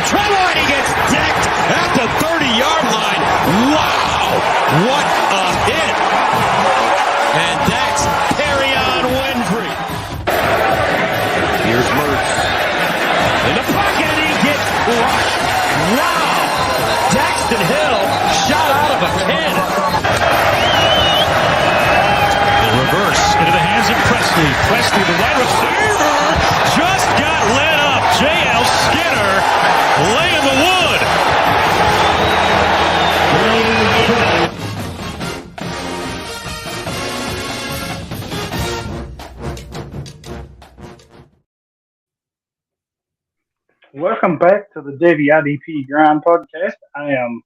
trouble, and he gets decked at the 30-yard line. Wow, what a hit. And that's Perrion Winfrey. Here's Mertz in the pocket, and he gets crushed. Wow, Daxton Hill shot out of a cannon. The reverse into the hands of Presley. Presley, the wide receiver, just got lit up. J.L. Skinner laying the wood. Welcome back to the Devy IDP Grind podcast. I am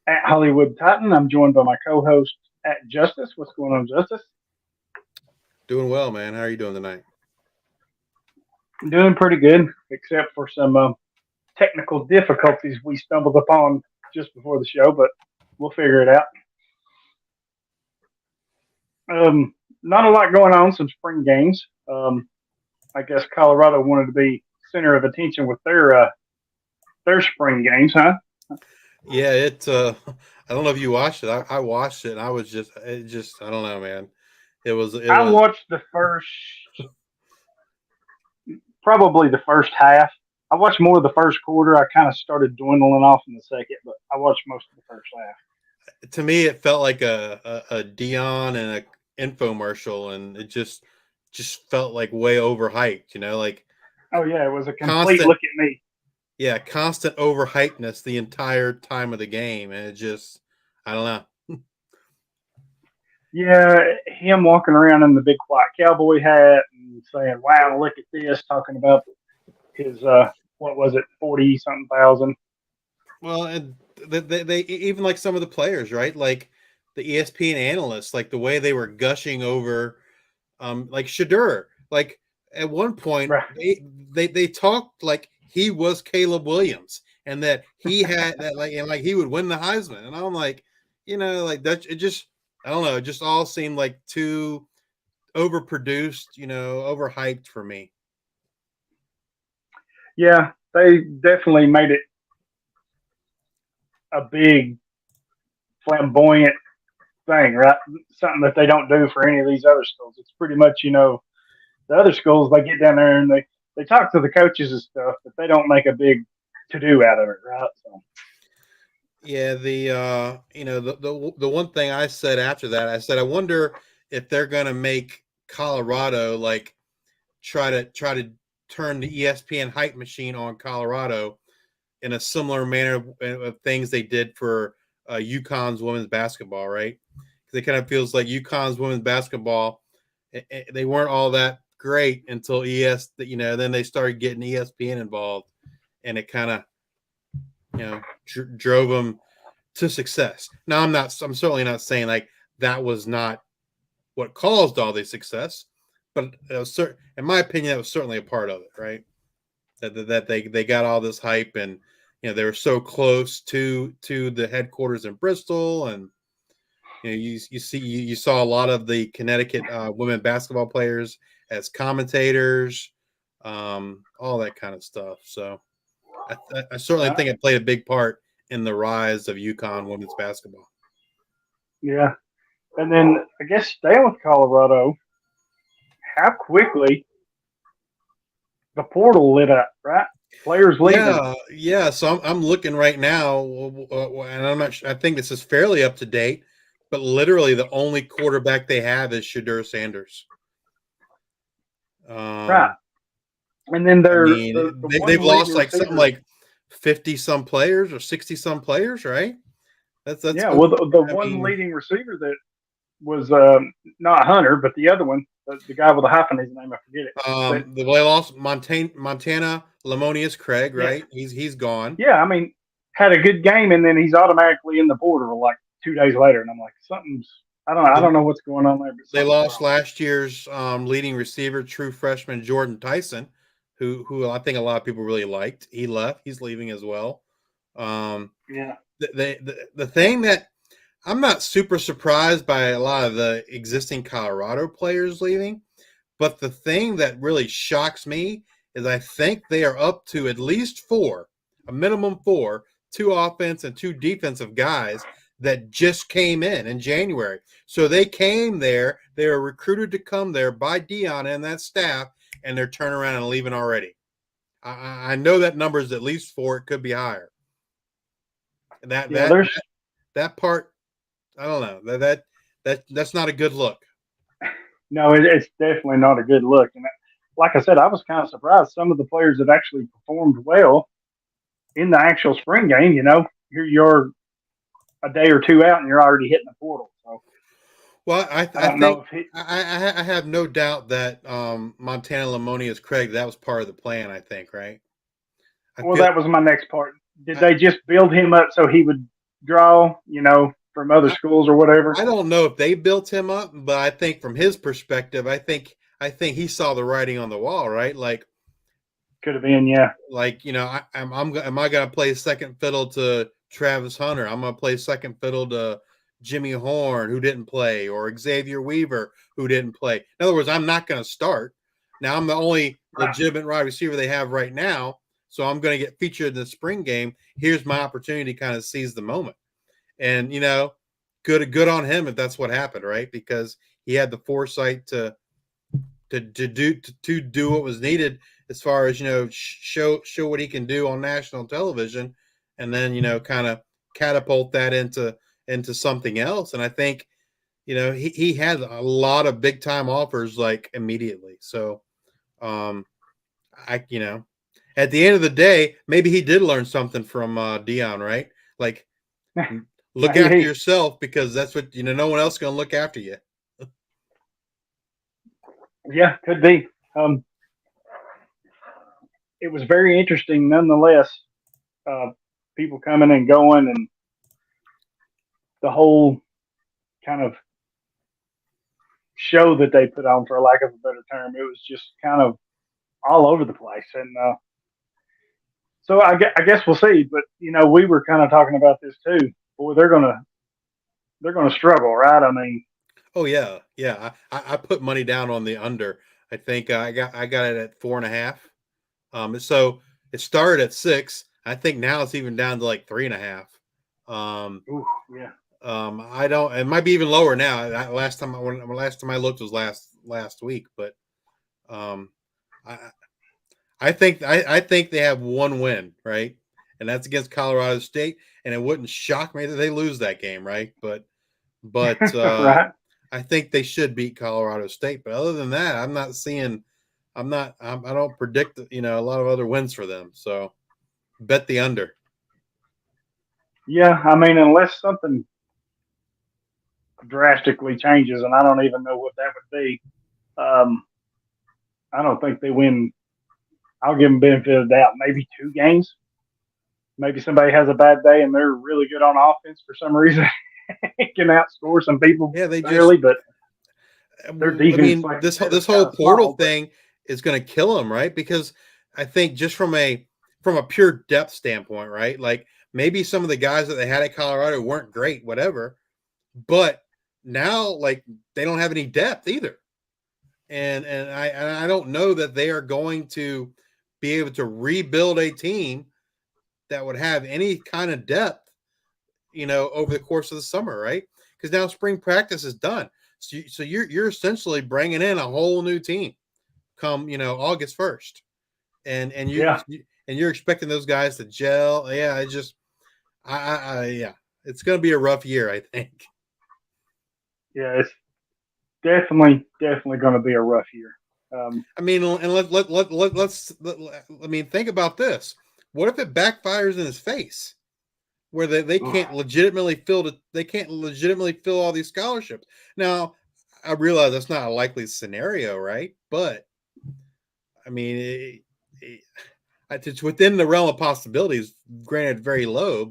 at Hollywood Titan. I'm joined by my co-host at Justice. What's going on, Justice? Doing well, man. How are you doing tonight? I'm doing pretty good, except for some technical difficulties we stumbled upon just before the show, but we'll figure it out. Not a lot going on, some spring games. I guess Colorado wanted to be center of attention with their spring games, huh? Yeah, I don't know if you watched it. I watched it, and I don't know, man. I watched probably the first half. I watched more of the first quarter. I kind of started dwindling off in the second, but I watched most of the first half. To me, it felt like a Dion and an infomercial, and it just felt like way overhyped, like. Oh, yeah, it was a complete look at me. Yeah, constant overhypeness the entire time of the game, and it just, I don't know. Yeah, him walking around in the big white cowboy hat and saying, wow, look at this, talking about his, 40-something thousand. Well, and they even like some of the players, right? Like the ESPN analysts, like the way they were gushing over, like Shedeur, like, at one point, right. they talked like he was Caleb Williams and that he had that like he would win the Heisman. And I'm like, like that. It just, I don't know. It just all seemed like too overproduced, overhyped for me. Yeah, they definitely made it a big flamboyant thing, right? Something that they don't do for any of these other schools. It's pretty much, the other schools, they get down there and they talk to the coaches and stuff, but they don't make a big to-do out of it, right? So. Yeah, the one thing I said after that, I said, I wonder if they're going to make Colorado like try to turn the ESPN hype machine on Colorado in a similar manner of things they did for UConn's women's basketball, right? Because it kind of feels like UConn's women's basketball, they weren't all that great until then they started getting ESPN involved, and it kind of drove them to success. Now I'm certainly not saying like that was not what caused all the success, but in my opinion that was certainly a part of it, right? That they got all this hype, and they were so close to the headquarters in Bristol, and you saw a lot of the Connecticut women basketball players as commentators, all that kind of stuff. So I certainly think it played a big part in the rise of UConn women's basketball. Yeah. And then I guess staying with Colorado, how quickly the portal lit up, right? Players leaving. Yeah. So I'm looking right now, and I'm not sure, I think this is fairly up to date, but literally the only quarterback they have is Shedeur Sanders. Right. And then they've lost like something like 50 some players or 60 some players, right? That's yeah. Well, the one leading receiver that was not Hunter, but the other one, the guy with the hyphen, his name, I forget it. They lost Montana Lamonius Craig, right? Yeah. He's gone. Yeah, I mean, had a good game, and then he's automatically in the portal like 2 days later, and I'm like, I don't know what's going on there. But they lost last year's leading receiver, true freshman Jordan Tyson, who I think a lot of people really liked. He left. He's leaving as well. Yeah. The thing that I'm not super surprised by a lot of the existing Colorado players leaving, but the thing that really shocks me is I think they are up to at least 4 a minimum 4, 2 offense and 2 defensive guys that just came in January. So they came there. They were recruited to come there by Dion and that staff, and they're turning around and leaving already. I know that number is at least 4. It could be higher. And that part, I don't know. That's not a good look. No, it's definitely not a good look. And like I said, I was kind of surprised some of the players that actually performed well in the actual spring game. Here you're a day or two out and you're already hitting the portal. So, well, I don't think know I have no doubt that Montana Lamonius Craig, that was part of the plan. I think, right? That was my next part. Did they just build him up so he would draw, from other schools or whatever? I don't know if they built him up, but I think from his perspective, I think he saw the writing on the wall, right? Like, could have been, yeah. Like, am I going to play second fiddle to Travis Hunter? I'm going to play second fiddle to Jimmy Horn, who didn't play, or Xavier Weaver, who didn't play. In other words, I'm not going to start. Now, I'm the only legitimate wide receiver they have right now, so I'm going to get featured in the spring game. Here's my opportunity to kind of seize the moment. And, good on him if that's what happened, right? Because he had the foresight to do what was needed as far as show what he can do on national television, and then kind of catapult that into something else. And I think he had a lot of big time offers like immediately. So at the end of the day, maybe he did learn something from Dion, right? Like, look after yourself, because that's what no one else is going to look after you. Yeah, could be. It was very interesting nonetheless. People coming and going, and the whole kind of show that they put on, for lack of a better term. It was just kind of all over the place. And so I guess we'll see. But, we were kind of talking about this too. Boy, they're going to struggle, right? I mean, oh yeah. Yeah. I put money down on the under. I think I got it at 4.5. So it started at 6. I think now it's even down to like 3.5. Ooh, yeah. I don't. It might be even lower now. Last time I looked was last week, but I think they have one win, right, and that's against Colorado State, and it wouldn't shock me that they lose that game, right? But right. I think they should beat Colorado State. But other than that, I'm not seeing. I don't predict a lot of other wins for them. So bet the under. Yeah, I mean, unless something drastically changes, and I don't even know what that would be. I don't think they win. I'll give them benefit of the doubt. Maybe 2 games. Maybe somebody has a bad day and they're really good on offense for some reason. Can outscore some people. Yeah, they barely, but their defense. I mean, this whole portal thing is going to kill them, right? Because I think just from a pure depth standpoint, right? Like, maybe some of the guys that they had at Colorado weren't great, whatever, but now, like, they don't have any depth either. And I don't know that they are going to be able to rebuild a team that would have any kind of depth, over the course of the summer, right? Because now spring practice is done. So you're essentially bringing in a whole new team come, August 1st. And you're expecting those guys to gel. Yeah, it's going to be a rough year, I think. Yeah, it's definitely going to be a rough year. I mean, and let's think about this. What if it backfires in his face, where they can't legitimately fill all these scholarships? Now, I realize that's not a likely scenario, right? But I mean, it's within the realm of possibilities. Granted, very low,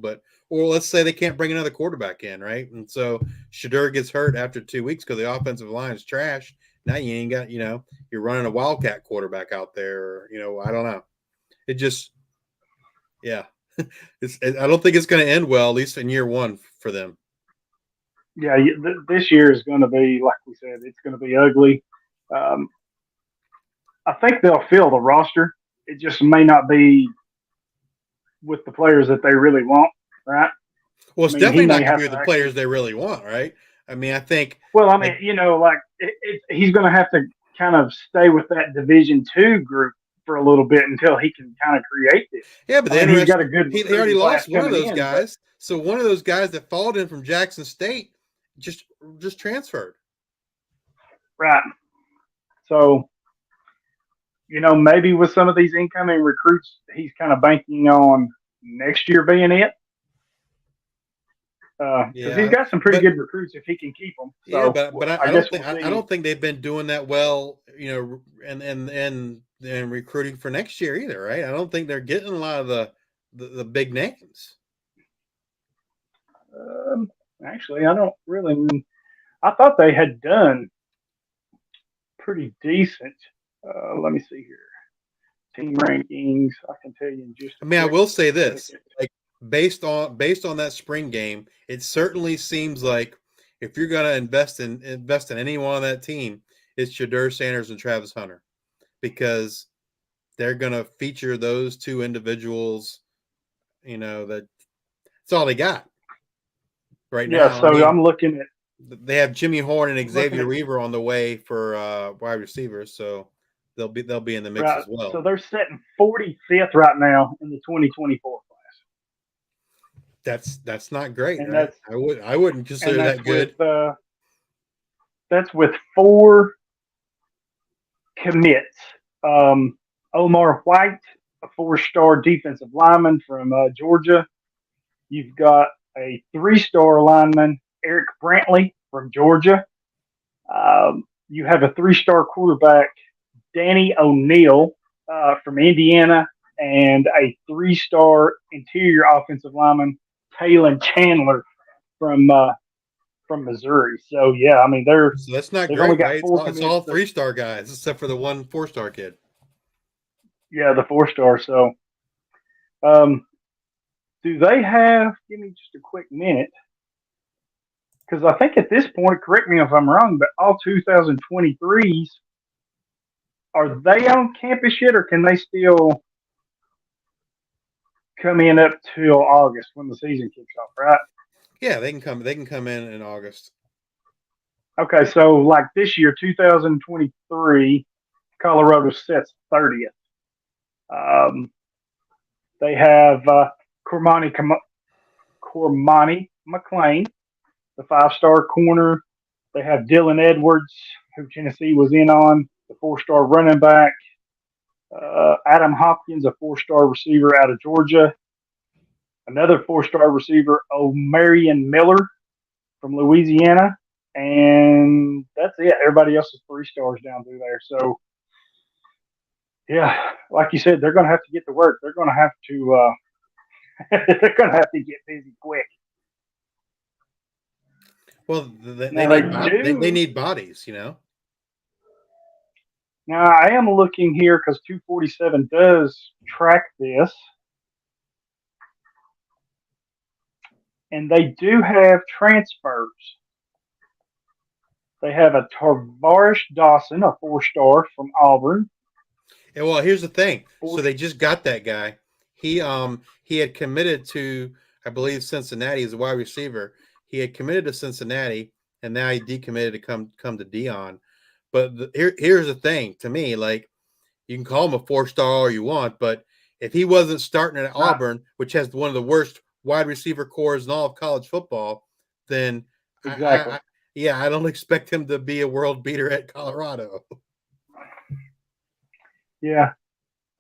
or let's say they can't bring another quarterback in, right? And so Shedeur gets hurt after 2 weeks because the offensive line is trash. Now you ain't got, you're running a Wildcat quarterback out there. I don't know. It just, yeah. I don't think it's going to end well, at least in year 1 for them. Yeah, this year is going to be, like we said, it's going to be ugly. I think they'll fill the roster. It just may not be with the players that they really want, right? Well, it's I mean, definitely he not may going to have be to the actually. players they really want, right? I mean, I think. Well, I mean, Like, like he's going to have to kind of stay with that Division II group for a little bit until he can kind of create this. yeah, but I the mean, he's got a interesting, good he already recruiting class lost one of coming those in, but guys. So one of those guys that followed in from Jackson State just transferred. right. So, maybe with some of these incoming recruits, he's kind of banking on next year being it. Because he's Yeah, got some pretty but good recruits if he can keep them. yeah, So but I I guess don't we'll think I see. don't think they've been doing that well, and recruiting for next year either, right? I don't think they're getting a lot of the big names. Um, Actually, I don't really. I thought they had done pretty decent. Let me see here. Team rankings. I can tell you in just I a mean, I quick will say this, second. like based on that spring game, it certainly seems like if you're going to invest in anyone on that team, it's Shadur Sanders and Travis Hunter, because they're going to feature those two individuals. That's all they got right Yeah, now. I so mean, I'm looking at they have Jimmy Horn and I'm looking Xavier at Weaver on the way for wide receivers, so they'll be in the mix right. as well. So they're sitting 45th right now in the 2024 class, That's not great, and right? I wouldn't and consider that good. that's with 4 commits. Um, Omar White, a 4-star defensive lineman from Georgia. You've got a 3-star lineman, Eric Brantley from Georgia. You have a 3-star quarterback, Danny O'Neill from Indiana, and a 3-star interior offensive lineman, Taylon Chandler from Missouri. So yeah, I mean So that's not they've only great, got right? 4 It's commits. all 3-star guys except for the one 4-star kid. Yeah, the 4-star. So um, do they have? Give me just a quick minute. Because I think at this point, correct me if I'm wrong, but all 2023s, are they on campus yet, or can they still come in up till August when the season kicks off? Right. Yeah, they can come. They can come in August. Okay, so like this year, 2023, Colorado sets 30th. Um, they have Cormani McClain, the 5-star corner. They have Dylan Edwards, who Tennessee was in on, the 4-star running back. Adam Hopkins, a 4-star receiver out of Georgia. Another 4-star receiver, O'Marion Miller from Louisiana. And that's it. Everybody else is 3-stars down through there. So, yeah, like you said, they're going to have to get to work. They're going to have to they're going to have to get busy quick. Well, Now they they do. need bodies, Now I am looking here because 247 does track this, and they do have transfers. They have a Tarvarish Dawson, a 4-star from Auburn. And well, here's the thing. Four, So they just got that guy. He had committed to, I believe, Cincinnati as a wide receiver. He had committed to Cincinnati, and now he decommitted to come to Dion. But here's the thing. To me, like, you can call him a 4-star all you want, but if he wasn't starting at right, Auburn, which has one of the worst wide receiver cores in all of college football, then exactly. I don't expect him to be a world beater at Colorado. Yeah.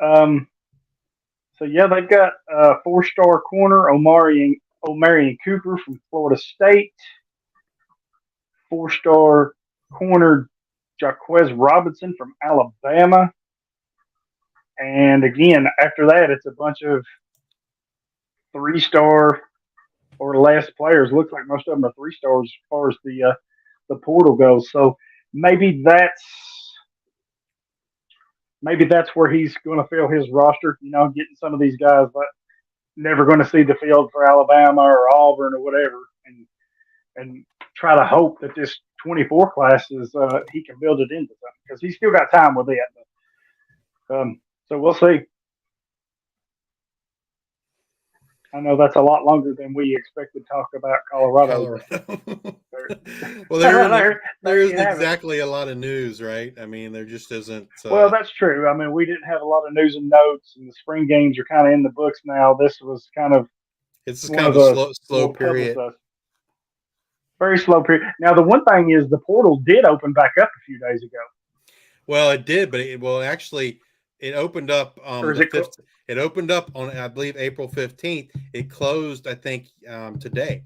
So yeah, they've got a 4-star corner, Omarion Cooper from Florida State. 4-star corner, Jaquez Robinson from Alabama. And again, after that, it's a bunch of 3-star or less players. Looks like most of them are 3-stars as far as the portal goes. So maybe that's where he's going to fill his roster. Getting some of these guys that never going to see the field for Alabama or Auburn or whatever, and try to hope that this 24 class is he can build it into something because he's still got time with it. So we'll see. I know that's a lot longer than we expected to talk about Colorado. Colorado. There, Well, there there isn't you have it. exactly a lot of news, right? I mean, there just isn't. Well, that's true. I mean, we didn't have a lot of news and notes, and the spring games are kind of in the books now. This was kind of It's just one kind of of a the slow more period. publicized. Very slow period. Now, the one thing is the portal did open back up a few days ago. Well, it did, but actually, it opened up Or is the it? fifth. It opened up on, I believe, April 15th. It closed, I think, today.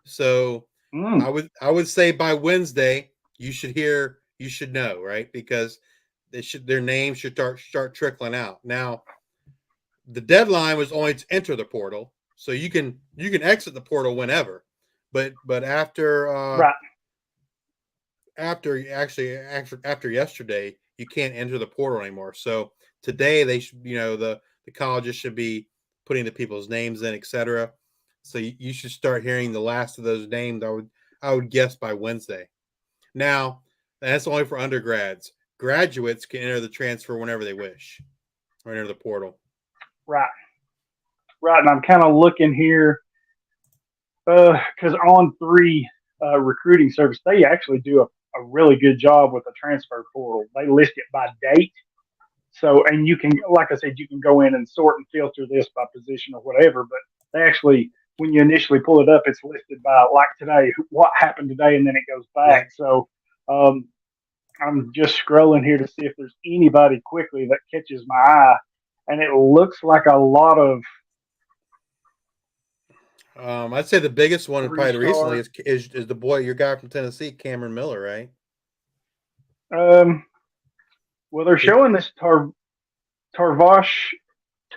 So I would say by Wednesday you should know, right? Because their names should start trickling out. Now, the deadline was only to enter the portal, so you can exit the portal whenever. But Right. after yesterday, you can't enter the portal anymore. So today they should, the colleges should be putting the people's names in, etc. So you should start hearing the last of those names. I would guess by Wednesday. Now, that's only for undergrads. Graduates can enter the transfer whenever they wish, or enter the portal. Right. Right. And I'm kind of looking here because On3 recruiting service, they actually do a really good job with the transfer portal. They list it by date. So, and you can, like I said, you can go in and sort and filter this by position or whatever, but they actually, when you initially pull it up, it's listed by, like today, what happened today, and then it goes back. Right. So, I'm just scrolling here to see if there's anybody quickly that catches my eye, and it looks like a lot of. I'd say the biggest one probably recently Three-star. is the boy, your guy from Tennessee, Cameron Miller, right? Well, they're showing this Tavares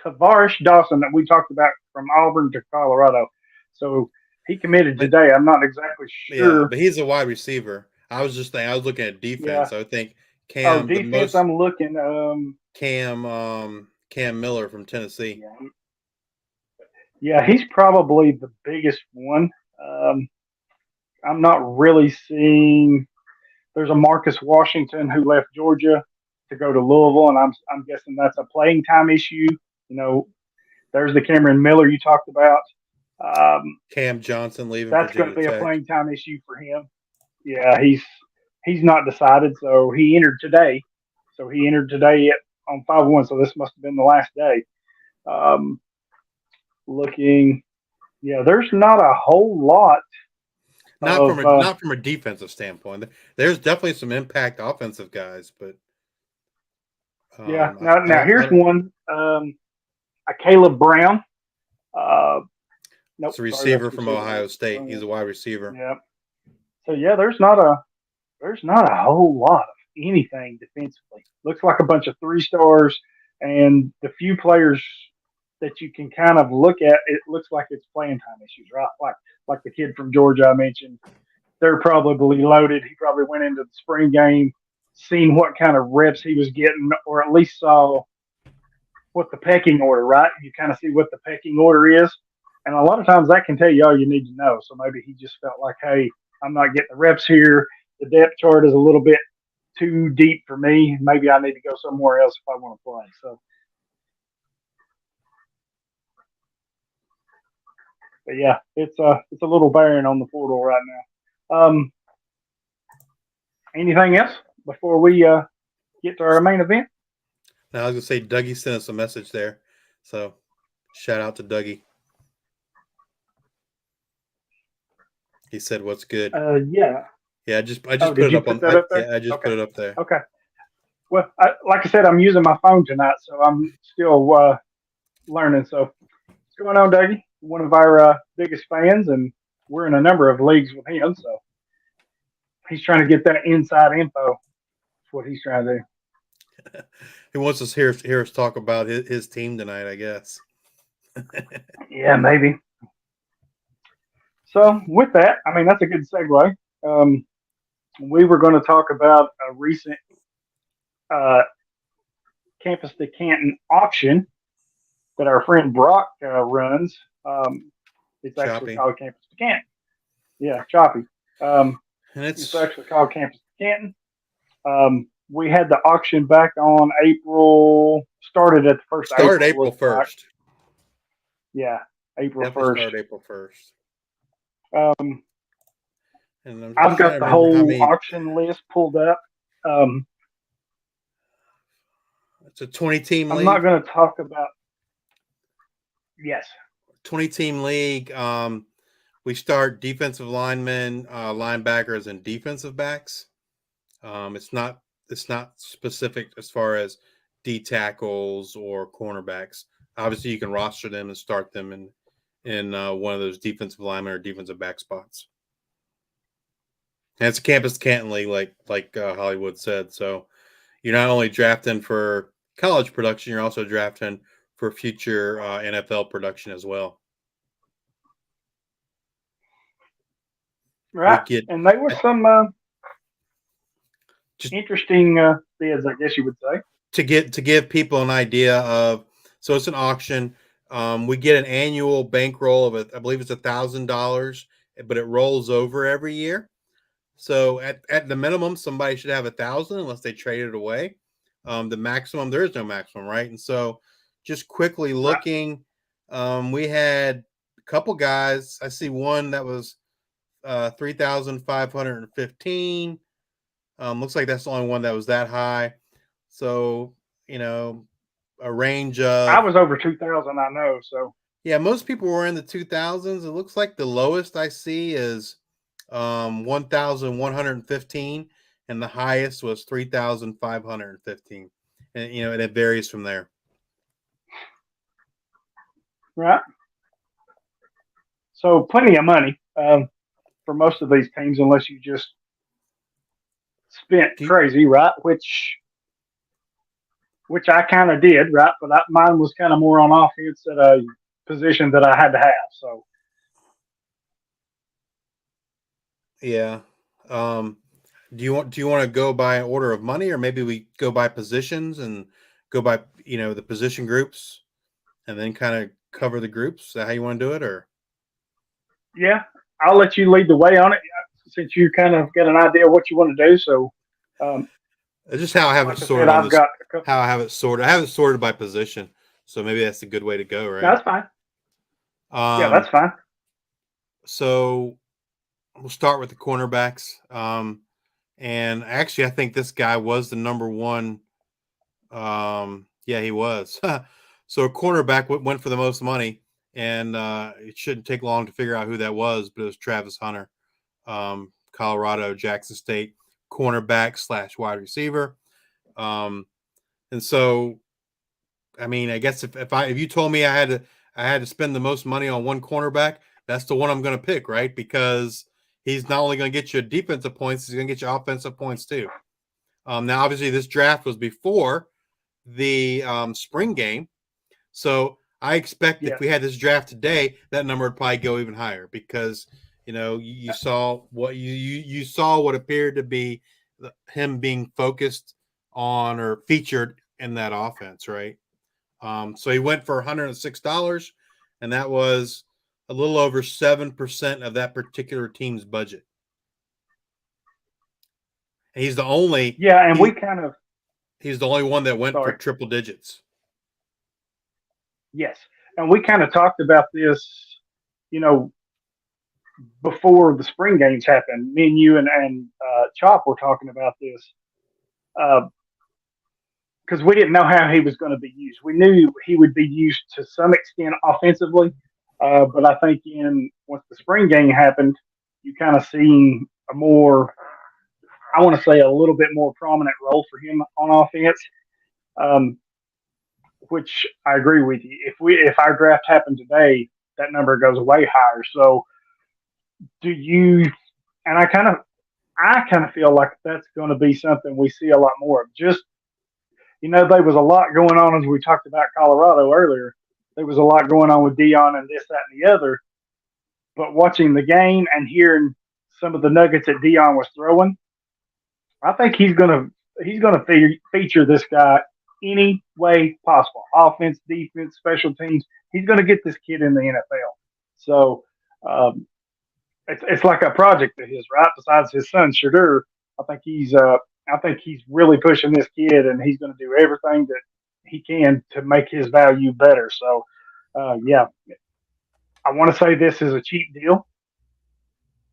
Dawson that we talked about from Auburn to Colorado. So he committed today. I'm not exactly sure. Yeah, but he's a wide receiver. I was looking at defense. Yeah. I would think Oh, defense. I'm looking. Cam Miller from Tennessee. Yeah, he's probably the biggest one. I'm not really seeing. There's a Marcus Washington who left Georgia to go to Louisville, and I'm guessing that's a playing time issue. There's the Cameron Miller you talked about. Cam Johnson leaving. That's going to be Tech. A playing time issue for him. Yeah, he's not decided. So he entered today. On 5-1. So this must have been the last day. Looking, yeah, there's not a whole lot. Not from a defensive standpoint. There's definitely some impact offensive guys, but yeah. Now here's one. Caleb Brown. It's a receiver from Ohio State. He's a wide receiver. Yeah. So yeah, there's not a whole lot of anything defensively. Looks like a bunch of 3-stars, and the few players that you can kind of look at, it looks like it's playing time issues, right? Like the kid from Georgia I mentioned. They're probably loaded. He probably went into the spring game, seen what kind of reps he was getting, or at least saw what the pecking order, right? You kind of see what the pecking order is. And a lot of times that can tell you all you need to know. So maybe he just felt like, hey, I'm not getting the reps here. The depth chart is a little bit too deep for me. Maybe I need to go somewhere else if I want to play. So, but yeah, it's a little barren on the portal right now. Anything else before we get to our main event? Now, I was gonna say Dougie sent us a message there, so shout out to Dougie. He said, "What's good?" Yeah. Yeah, I just put it up on. I just put it up there. Okay. Well, like I said, I'm using my phone tonight, so I'm still learning. So, what's going on, Dougie? One of our biggest fans, and we're in a number of leagues with him. So, he's trying to get that inside info. That's what he's trying to do. He wants us hear us talk about his team tonight, I guess. Yeah, maybe. So, with that, I mean, that's a good segue. We were going to talk about a recent Campus to Canton auction that our friend Brock runs. It's actually called Campus to Canton. Yeah, Choppy. And it's actually called Campus to Canton. We had the auction back on April. Started at the first. Started April 1st. Yeah, April Definitely 1st. start April 1st. And I'm I've trying got to the remember how whole many. auction list pulled up. It's a 20-team I'm not league. going to talk about. Yes. 20-team league. We start defensive linemen, linebackers, and defensive backs. It's not specific as far as D tackles or cornerbacks. Obviously, you can roster them and start them in one of those defensive linemen or defensive back spots. And it's a campus Canton league, like Hollywood said. So you're not only drafting for college production, you're also drafting for future NFL production as well. We Right. get And they were some just interesting bids, I guess you would say. to give people an idea of. So it's an auction. We get an annual bankroll of it. I believe it's $1,000, but it rolls over every year. So at the minimum, somebody should have 1,000 unless they trade it away. The maximum, there is no maximum, right? And so just quickly Right. looking, we had a couple guys. I see one that was 3,515. Looks like that's the only one that was that high. So, a range I of, was over 2,000, I know. So, yeah, most people were in the 2000s. It looks like the lowest I see is 1,115, and the highest was 3,515. And, and it varies from there. right. So, plenty of money for most of these teams, unless you just spent Do you, crazy, right? Which I kind of did, right? But mine was kind of more on offense at a position that I had to have. So, yeah. Do you want to go by order of money, or maybe we go by positions and go by the position groups, and then kind of cover the groups? Is that how you want to do it, or? yeah, I'll let you lead the way on it since you kind of get an idea of what you want to do. So, um, It's just how I have it like I said, sorted on I've this. got a couple. How I have it sorted. I have it sorted by position, so maybe that's a good way to go, No, right? that's fine. Yeah, that's fine. So we'll start with the cornerbacks. And actually, I think this guy was the number one. Yeah, he was. So a cornerback went for the most money, and it shouldn't take long to figure out who that was, but it was Travis Hunter, Colorado, Jackson State, cornerback / wide receiver. And so, I mean, I guess if you told me I had to spend the most money on one cornerback, that's the one I'm going to pick, right? Because he's not only going to get you defensive points, he's going to get you offensive points too. Now, obviously, this draft was before the spring game, so I expect if Yes. we had this draft today, that number would probably go even higher because you saw what you saw what appeared to be him being focused on or featured in that offense, right? So he went for $106, and that was a little over 7% of that particular team's budget. And he's the only Yeah, and we kind of. he's the only one that went for Sorry. triple digits. Yes, and we kind of talked about this, you know, before the spring games happened. Me and you and Chop were talking about this because we didn't know how he was going to be used. We knew he would be used to some extent offensively, but I think once the spring game happened, you kind of seen a more, I want to say, a little bit more prominent role for him on offense. Um, which I agree with you. If our draft happened today, that number goes way higher. So do you? And I kind of feel like that's going to be something we see a lot more of. Just there was a lot going on as we talked about Colorado earlier. There was a lot going on with Dion and this, that, and the other. But watching the game and hearing some of the nuggets that Dion was throwing, I think he's gonna feature this guy any way possible. Offense, defense, special teams. He's gonna get this kid in the NFL. So it's like a project of his, right? Besides his son Shadur, I think he's really pushing this kid, and he's going to do everything that he can to make his value better. So yeah, I want to say this is a cheap deal.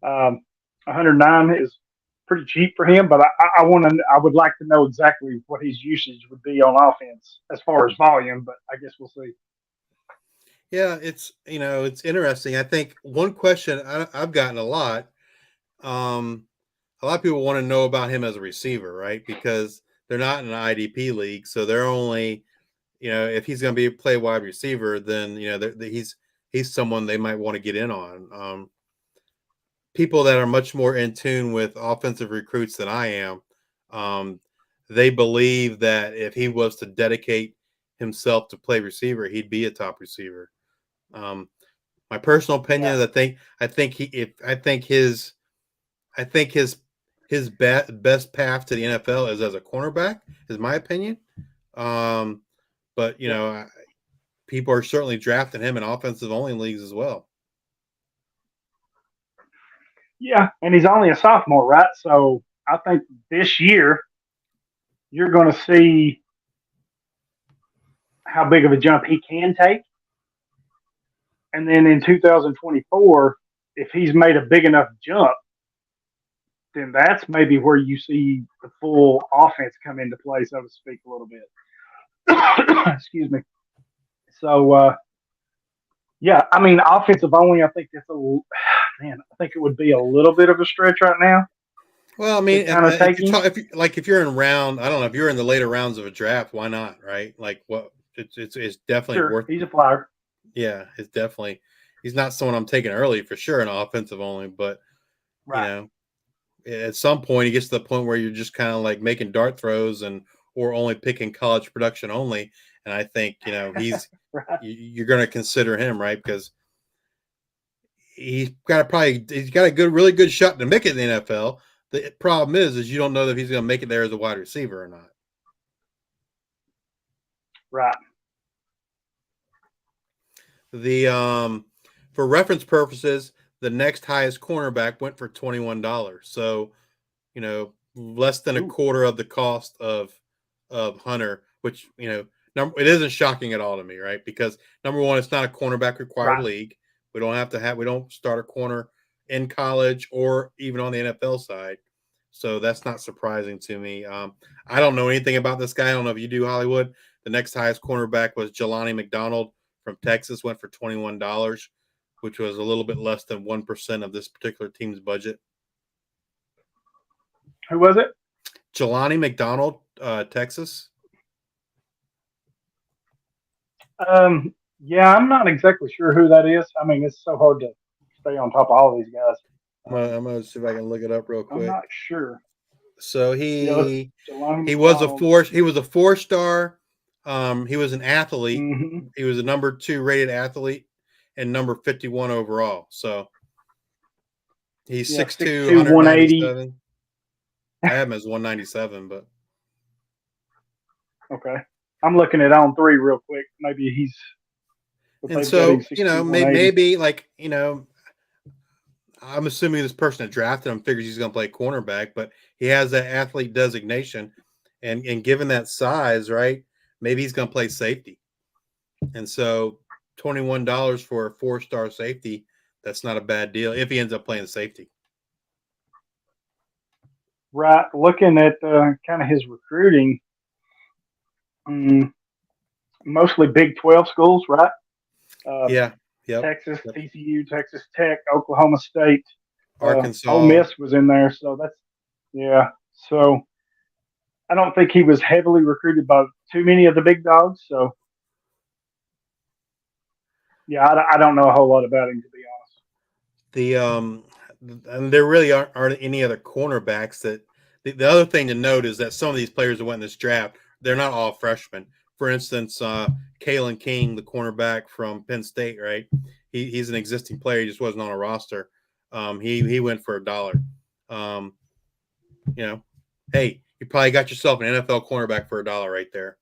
109 is pretty cheap for him, but I would like to know exactly what his usage would be on offense as far as volume. But I guess we'll see. Yeah, it's interesting. I think one question I've gotten a lot. A lot of people want to know about him as a receiver, right? Because they're not in an IDP league, so they're only, if he's going to play wide receiver, then he's someone they might want to get in on. People that are much more in tune with offensive recruits than I am, they believe that if he was to dedicate himself to play receiver, he'd be a top receiver. My personal opinion is I think his best path to the NFL is as a cornerback, is my opinion. But people are certainly drafting him in offensive only leagues as well. Yeah, and he's only a sophomore, right? So I think this year you're going to see how big of a jump he can take. And then in 2024, if he's made a big enough jump, then that's maybe where you see the full offense come into play, so to speak, a little bit. Excuse me. So, yeah, I mean, offensive only, I think I think it would be a little bit of a stretch right now. Well, I mean, if you're in round, I don't know, if you're in the later rounds of a draft, why not, right? Like, what it's definitely worth. He's a flyer. Yeah, it's definitely. He's not someone I'm taking early for sure in offensive only, but at some point he gets to the point where you're just kind of like making dart throws or only picking college production only. And I think he's you're going to consider him, right? Because he's got a really good shot to make it in the NFL. The problem is you don't know if he's going to make it there as a wide receiver or not. Right. For reference purposes, the next highest cornerback went for $21. So, less than a quarter of the cost of Hunter, which, it isn't shocking at all to me, right? Because number one, it's not a cornerback required league. We don't start a corner in college or even on the NFL side. So that's not surprising to me. I don't know anything about this guy. I don't know if you do, Hollywood. The next highest cornerback was Jelani McDonald from Texas, went for $21, which was a little bit less than 1% of this particular team's budget. Who was it? Jelani McDonald, Texas. Yeah, I'm not exactly sure who that is. I mean, it's so hard to stay on top of all these guys. I'm gonna see if I can look it up real quick. I'm not sure. So he was a 4-star. He was an athlete. Mm-hmm. He was a number 2 rated athlete and number 51 overall. So he's 6'2", 180. I have him as 197, but okay. I'm looking at On3 real quick. Maybe he's. And so maybe like I'm assuming this person that drafted him figures he's going to play cornerback, but he has that athlete designation, and given that size, right? Maybe he's going to play safety. And so $21 for a 4-star safety, that's not a bad deal if he ends up playing safety. Right. Looking at kind of his recruiting, mostly Big 12 schools, right? Yep. Texas, TCU, Texas Tech, Oklahoma State, Arkansas. Ole Miss was in there. So So I don't think he was heavily recruited by too many of the big dogs. So yeah, I don't know a whole lot about him, to be honest. And there really aren't any other cornerbacks that. The other thing to note is that some of these players that went in this draft, they're not all freshmen. For instance, Kalen King, the cornerback from Penn State, right? He's an existing player. He just wasn't on a roster. He went for $1. Hey, you probably got yourself an NFL cornerback for $1 right there.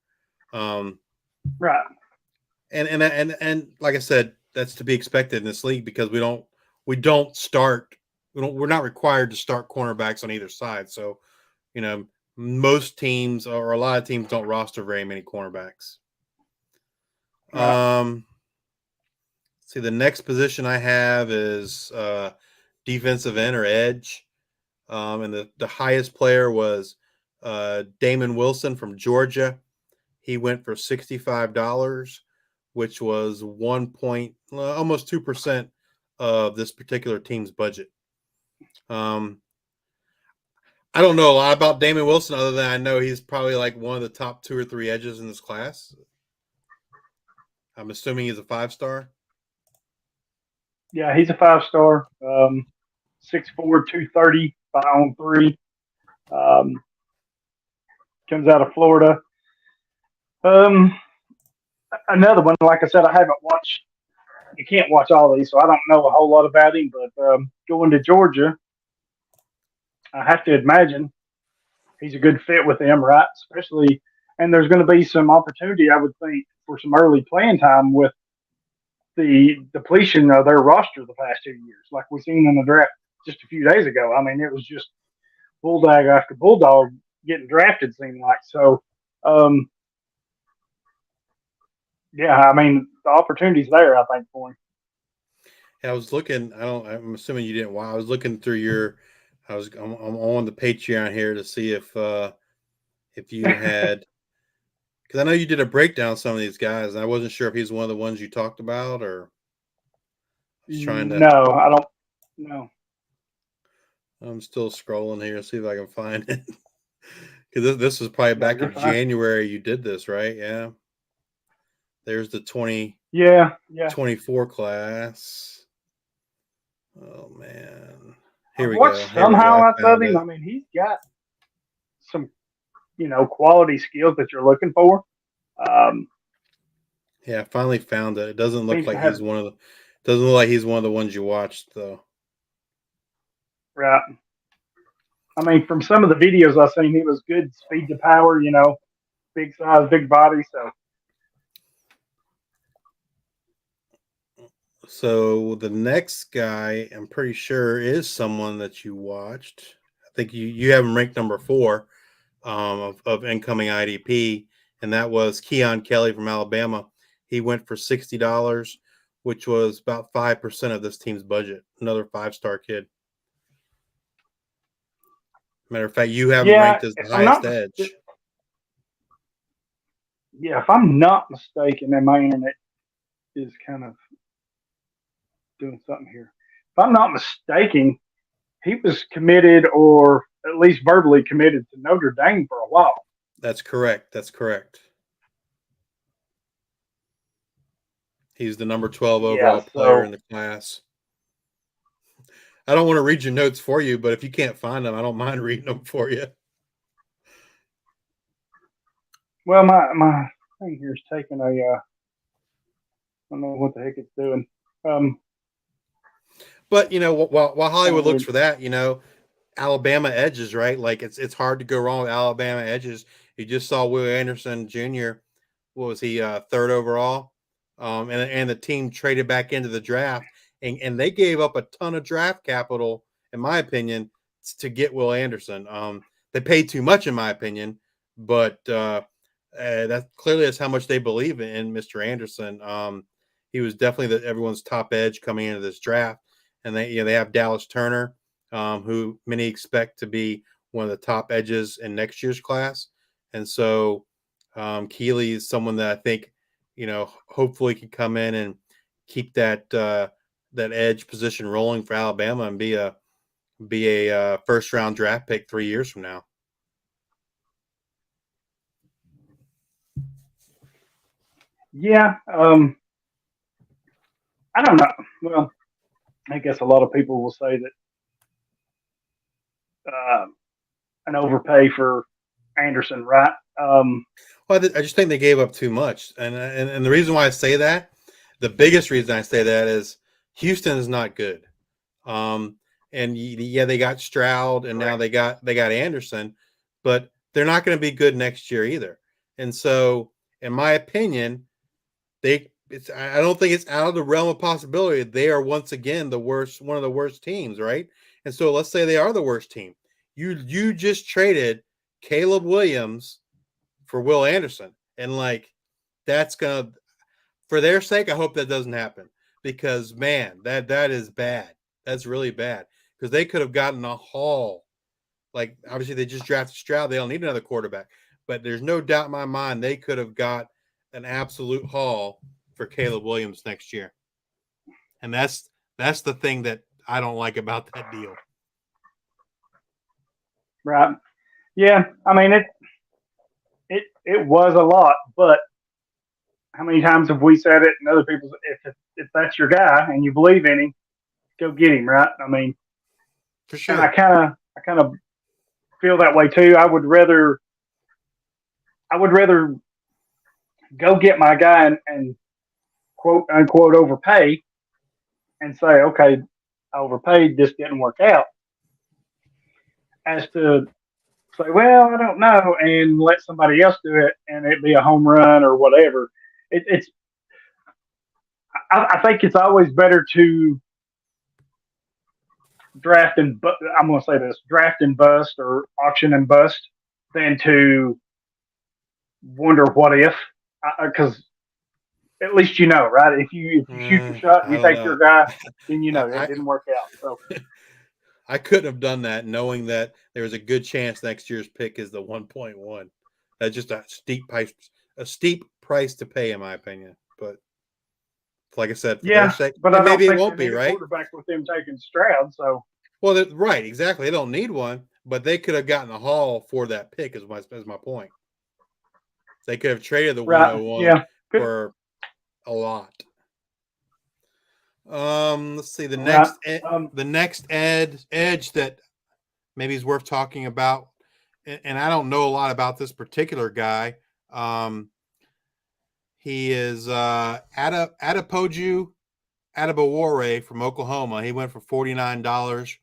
Right. And like I said, that's to be expected in this league because we're not required to start cornerbacks on either side. So, most teams or a lot of teams don't roster very many cornerbacks. Right. See, the next position I have is defensive end or edge. And the highest player was Damon Wilson from Georgia. He went for $65, which was almost 2% of this particular team's budget. I don't know a lot about Damon Wilson other than I know he's probably like one of the top 2 or 3 edges in this class. I'm assuming he's a 5-star. Yeah, he's a 5-star. 6'4", 230, 5-on-3. Comes out of Florida. Another one, like I said, I haven't watched. You can't watch all these, so I don't know a whole lot about him. But going to Georgia, I have to imagine he's a good fit with them, right? Especially, and there's going to be some opportunity, I would think, for some early playing time with the depletion of their roster the past 2 years, like we seen in the draft just a few days ago. I mean, it was just bulldog after bulldog getting drafted, seemed like. So, yeah, I mean, the opportunity's there, I think, for him. Yeah, I was looking. I'm assuming you didn't. I was looking through your. I'm on the Patreon here to see if you had, because I know you did a breakdown of some of these guys, and I wasn't sure if he's one of the ones you talked about or. Trying to. No, I don't. No. I'm still scrolling here to see if I can find it. Because this was probably back in January you did this, right? Yeah. There's the 24 class. Oh, man. Here we go. Some highlights of him. I mean, he's got some, quality skills that you're looking for. Yeah, I finally found it. It doesn't look like he's one of the. Doesn't look like he's one of the ones you watched, though. Right. I mean, from some of the videos I've seen, he was good speed to power. Big size, big body. So the next guy, I'm pretty sure, is someone that you watched. I think you have him ranked number 4 of incoming IDP, and that was Keon Kelly from Alabama. He went for $60, which was about 5% of this team's budget. Another 5-star kid. Matter of fact, you have him ranked as the highest edge. Yeah, if I'm not mistaken, and my internet is kind of doing something here. If I'm not mistaken, he was committed, or at least verbally committed, to Notre Dame for a while. That's correct. He's the number 12 overall player in the class. I don't want to read your notes for you, but if you can't find them, I don't mind reading them for you. Well, my thing here is taking a I don't know what the heck it's doing. But while Hollywood looks for that, Alabama edges, right? Like it's hard to go wrong with Alabama edges. You just saw Will Anderson Jr. What was he, 3rd overall? And the team traded back into the draft, and they gave up a ton of draft capital, in my opinion, to get Will Anderson. They paid too much, in my opinion, but that clearly is how much they believe in Mr. Anderson. He was definitely everyone's top edge coming into this draft, and they have Dallas Turner, who many expect to be one of the top edges in next year's class, and so Keeley is someone that I think hopefully can come in and keep that edge position rolling for Alabama and be a 1st-round draft pick 3 years from now. Yeah, I don't know. Well, I guess a lot of people will say that an overpay for Anderson, right? Well, I just think they gave up too much, and the reason why I say that, the biggest reason I say that is Houston is not good. And they got Stroud, and now they got Anderson, but they're not going to be good next year either. And so, in my opinion, I don't think it's out of the realm of possibility they are once again one of the worst teams, right? And so, let's say they are the worst team. You just traded Caleb Williams for Will Anderson, and that's gonna, for their sake, I hope that doesn't happen. because man, that is bad. That's really bad because they could have gotten a haul. Like obviously they just drafted Stroud. They don't need another quarterback, but there's no doubt in my mind they could have got an absolute haul for Caleb Williams next year. And that's the thing that I don't like about that deal. Right. Yeah. I mean, it was a lot, but how many times have we said it? And other people, if that's your guy and you believe in him, go get him. Right. I mean, For and sure. I kind of feel that way too. I would rather go get my guy and quote unquote overpay and say, okay, I overpaid. This didn't work out. As to say, well, I don't know, and let somebody else do it, and it be a home run or whatever. It's I think it's always better to draft and I'm going to say this: draft and bust or auction and bust, than to wonder what if, because at least you know, right? If you shoot your shot and I you don't take your know. guy, then you know it I didn't work out. So I couldn't have done that knowing that there was a good chance next year's pick is the 1.1. That's just a steep price to pay, in my opinion. But like I said, for their yeah, sake, but I and don't maybe it think won't they be, need a right? quarterback with them taking Stroud. So Well, right, exactly. They don't need one, but they could have gotten a haul for that pick. Is my point. They could have traded the right, 101 yeah, good, for a lot. Let's see right. the next edge that maybe is worth talking about, and I don't know a lot about this particular guy. He is Adepoju Adebawore from Oklahoma. He went for $49,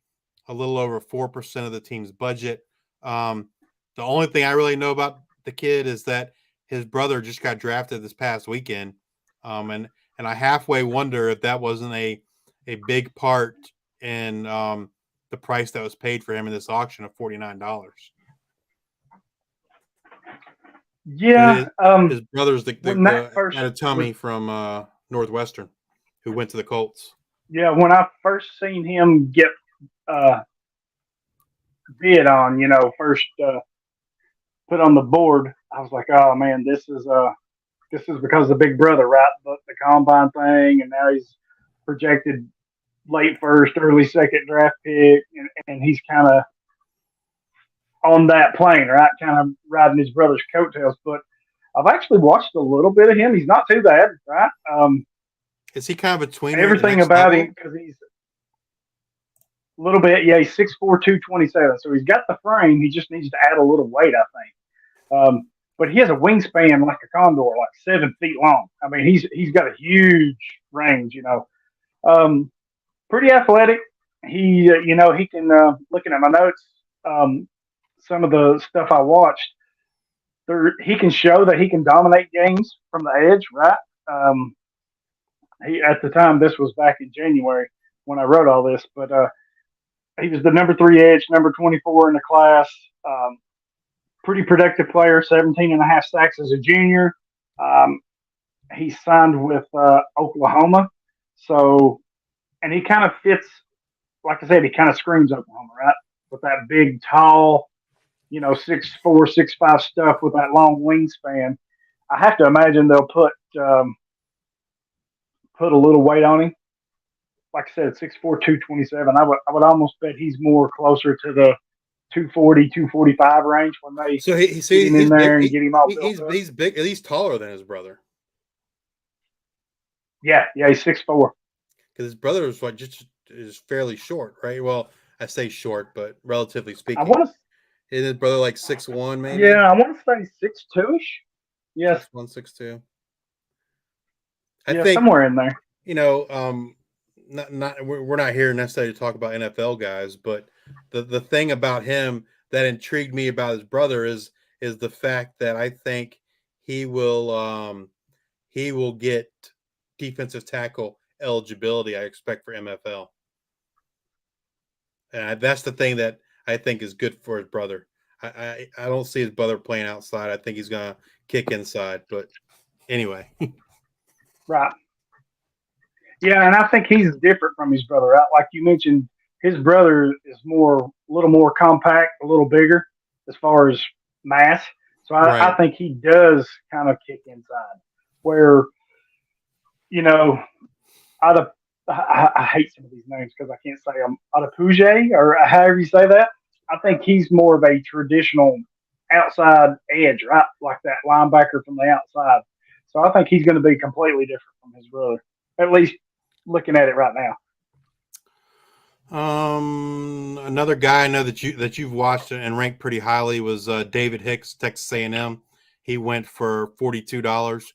a little over 4% of the team's budget. The only thing I really know about the kid is that his brother just got drafted this past weekend, and I halfway wonder if that wasn't a big part in the price that was paid for him in this auction of $49. Yeah, His brother's when that first was Tommy from Northwestern, who went to the Colts. yeah, when I first seen him get uh, bid on, first put on the board, I was like, oh man, this is because of the big brother, right? The combine thing, and now he's projected late first, early second draft pick, and he's kind of on that plane, right? Kind of riding his brother's coattails. But I've actually watched a little bit of him. He's not too bad, right? Is he kind of a tweener at the Everything next about level? him, because he's a little bit, yeah, he's 6'4", 227. So he's got the frame. He just needs to add a little weight, I think. But he has a wingspan like a condor, like 7 feet long. I mean, he's got a huge range. Pretty athletic. He can. Looking at my notes, some of the stuff I watched, he can show that he can dominate games from the edge, right? He at the time, this was back in January when I wrote all this, but he was the number 3 edge, number 24 in the class. Pretty productive player, 17 and a half sacks as a junior. He signed with Oklahoma. So, and he kind of fits, like I said, he kind of screams Oklahoma, right? With that big, tall, 6'4", 6'5" stuff with that long wingspan. I have to imagine they'll put a little weight on him. Like I said, 6'4", 227. I would almost bet he's more closer to the 240, 245 range when they get him in there and get him all built up. He's big. He's taller than his brother. Yeah, he's 6'4". Because his brother is is fairly short, right? Well, I say short, but relatively speaking, is his brother like 6'1", maybe? Yeah, I want to say 6'2"ish. Yes, 6'1", 6'2". I think somewhere in there. We're not here necessarily to talk about NFL guys, but the thing about him that intrigued me about his brother is the fact that I think he will get defensive tackle eligibility. I expect for MFL, and that's the thing that I think is good for his brother. I don't see his brother playing outside. I think he's gonna kick inside. But anyway, right. Yeah, and I think he's different from his brother. Like you mentioned, his brother is a little more compact, a little bigger as far as mass. So I Right. think he does kind of kick inside. Where you know, out of I hate some of these names because I can't say them. Adapuje or however you say that. I think he's more of a traditional outside edge, right? Like that linebacker from the outside. So I think he's going to be completely different from his brother, at least looking at it right now. Another guy I know that you've watched and ranked pretty highly was David Hicks, Texas A&M. He went for $42,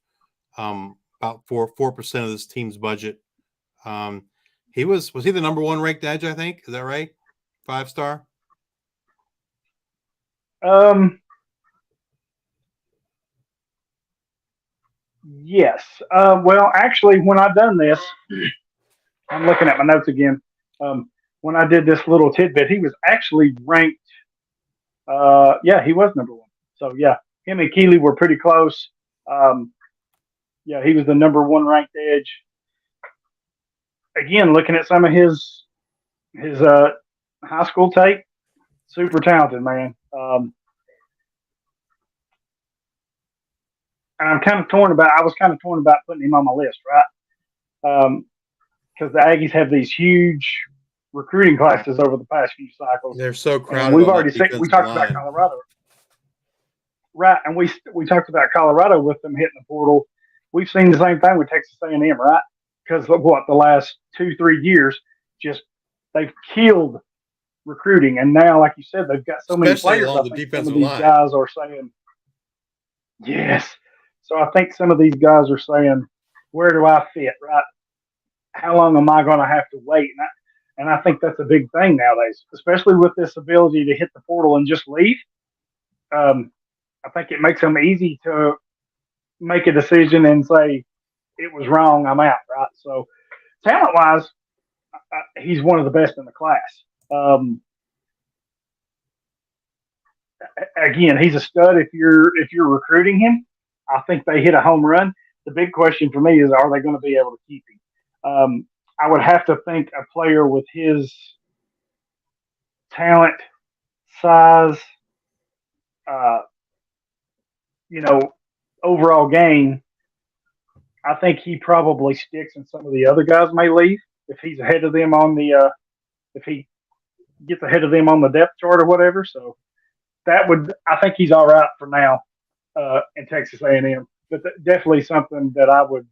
about 4% of this team's budget. He was he the number one ranked edge? I think, is that right? 5-star. Um, yes. Well, actually, when I done this, I'm looking at my notes again. When I did this little tidbit, he was actually ranked. Yeah, he was number one. So yeah, him and Keeley were pretty close. Um, yeah, he was the number one ranked edge. Again, looking at some of his high school tape, super talented man. And I'm kind of torn about. I was kind of torn about putting him on my list, right? Because the Aggies have these huge recruiting classes over the past few cycles, They're so and crowded we've on that already seen. We defensive talked about line. Colorado, right? And we talked about Colorado with them hitting the portal. We've seen the same thing with Texas A&M, right? Because of what the last 2-3 years, just they've killed recruiting, and now, like you said, they've got so many Especially players. I along the think some of defensive these line. guys are saying, yes. So I think some of these guys are saying, where do I fit, right? How long am I going to have to wait? And I think that's a big thing nowadays, especially with this ability to hit the portal and just leave. Um, I think it makes them easy to make a decision and say, it was wrong, I'm out, right? So talent wise, he's one of the best in the class. Again, he's a stud if you're recruiting him. I think they hit a home run. The big question for me is, are they going to be able to keep him? I would have to think a player with his talent, size, uh, you know, overall game. I think he probably sticks, and some of the other guys may leave if he's ahead of them on the if he gets ahead of them on the depth chart or whatever. So that would, I think he's all right for now in Texas A&M, but definitely something that I would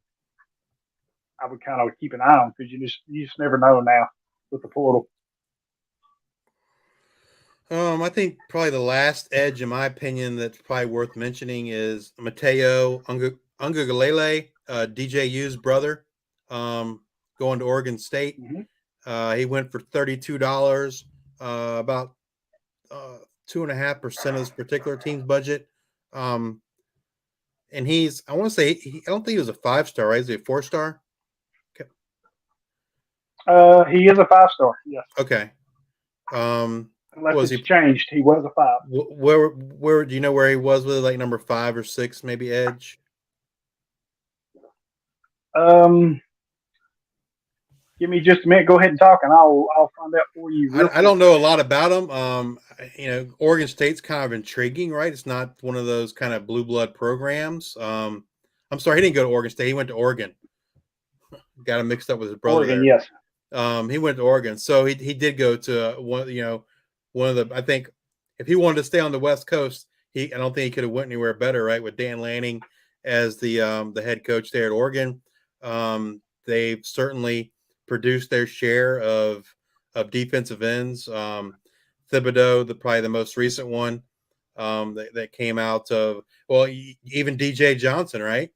kind of keep an eye on because you just never know now with the portal. I think probably the last edge, in my opinion, that's probably worth mentioning is Mateo Ungagalele, DJU's brother, going to Oregon State. Mm-hmm. He went for $32, about 2.5% of this particular team's budget. And I want to say, I don't think he was a 5-star, right? Is he a 4-star? Okay. He is a 5-star, yes. Okay. Unless Was it's he changed, he was a 5. where do you know where he was with, like, number 5 or 6, maybe edge? Um, Give me just a minute. Go ahead and talk, and I'll find out for you real I quick. don't know a lot about him. Oregon State's kind of intriguing, right? It's not one of those kind of blue blood programs. I'm sorry, he didn't go to Oregon State. He went to Oregon. Got him mixed up with his brother Oregon, there. yes. He went to Oregon, so he did go to one of the. I think if he wanted to stay on the West Coast, I don't think he could have went anywhere better, right? With Dan Lanning as the head coach there at Oregon, they've certainly produced their share of defensive ends. Thibodeau, probably the most recent one that came out of, well, even DJ Johnson, right?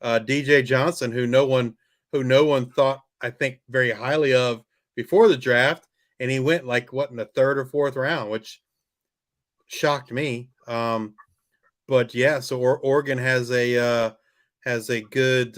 DJ Johnson, who no one thought, I think, very highly of before the draft, and he went like in the 3rd or 4th round, which shocked me. But yeah, so Oregon has a good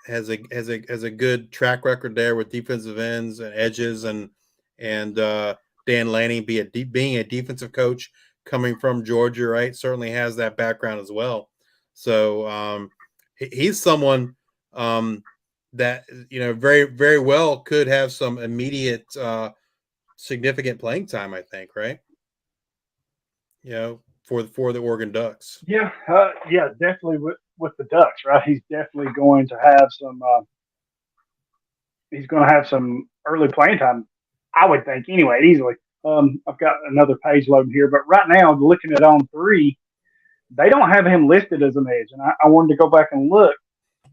has a good track record there with defensive ends and edges, and Dan Lanning being a defensive coach coming from Georgia, right? Certainly has that background as well. So he's someone that very very well could have some immediate significant playing time. I think, right? For the Oregon Ducks. Yeah, yeah, definitely with the Ducks, right? He's definitely going to have some. He's going to have some early playing time, I would think. Anyway, easily. I've got another page loading here, but right now, looking at On3, they don't have him listed as an edge, and I wanted to go back and look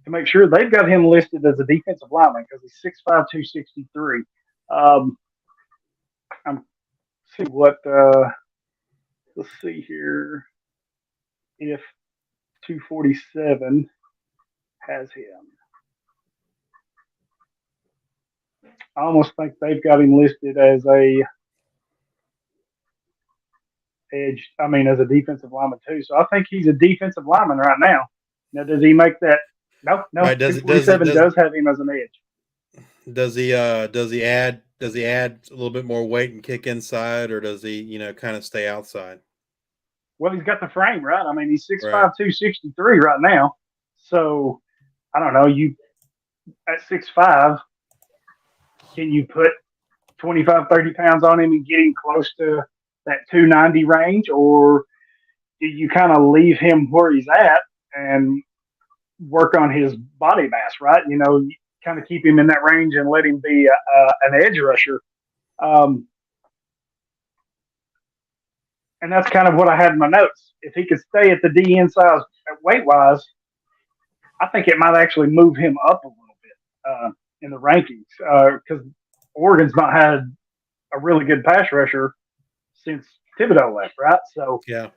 to make sure they've got him listed as a defensive lineman because he's 6'5", 263. I'm see what. Let's see here if 247 has him. I almost think they've got him listed as a edge. I mean, as a defensive lineman too. So I think he's a defensive lineman right now. Now, does he make that? No. Right, 247 does have him as an edge. Does he add a little bit more weight and kick inside, or does he kind of stay outside? Well, he's got the frame, right? I mean, he's 6'5", 263 right now. So I don't know. You at 6'5", can you put 25, 30 pounds on him and get him close to that 290 range, or do you kind of leave him where he's at and work on his body mass, right? Kind of keep him in that range and let him be an edge rusher. And that's kind of what I had in my notes. If he could stay at the DN size weight-wise, I think it might actually move him up a little bit in the rankings because Oregon's not had a really good pass rusher since Thibodeau left, right? So yeah,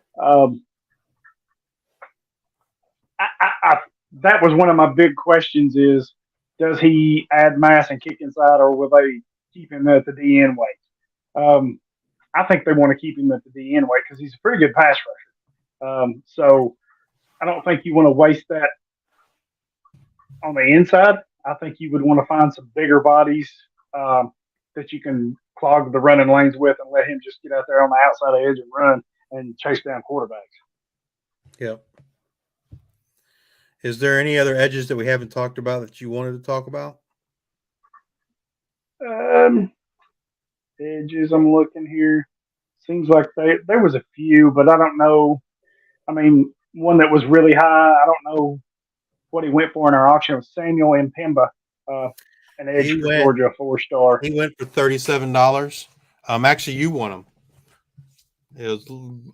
that was one of my big questions is, does he add mass and kick inside, or will they keep him at the DN weight? I think they want to keep him at the DN weight because he's a pretty good pass rusher. So I don't think you want to waste that on the inside. I think you would want to find some bigger bodies that you can clog the running lanes with and let him just get out there on the outside edge and run and chase down quarterbacks. Yep. Is there any other edges that we haven't talked about that you wanted to talk about? Edges, I'm looking here. Seems like there was a few, but I don't know. I mean, one that was really high, I don't know what he went for in our auction, was Samuel Mpemba, an edge for Georgia, 4-star. He went for $37. Actually, you won him. It was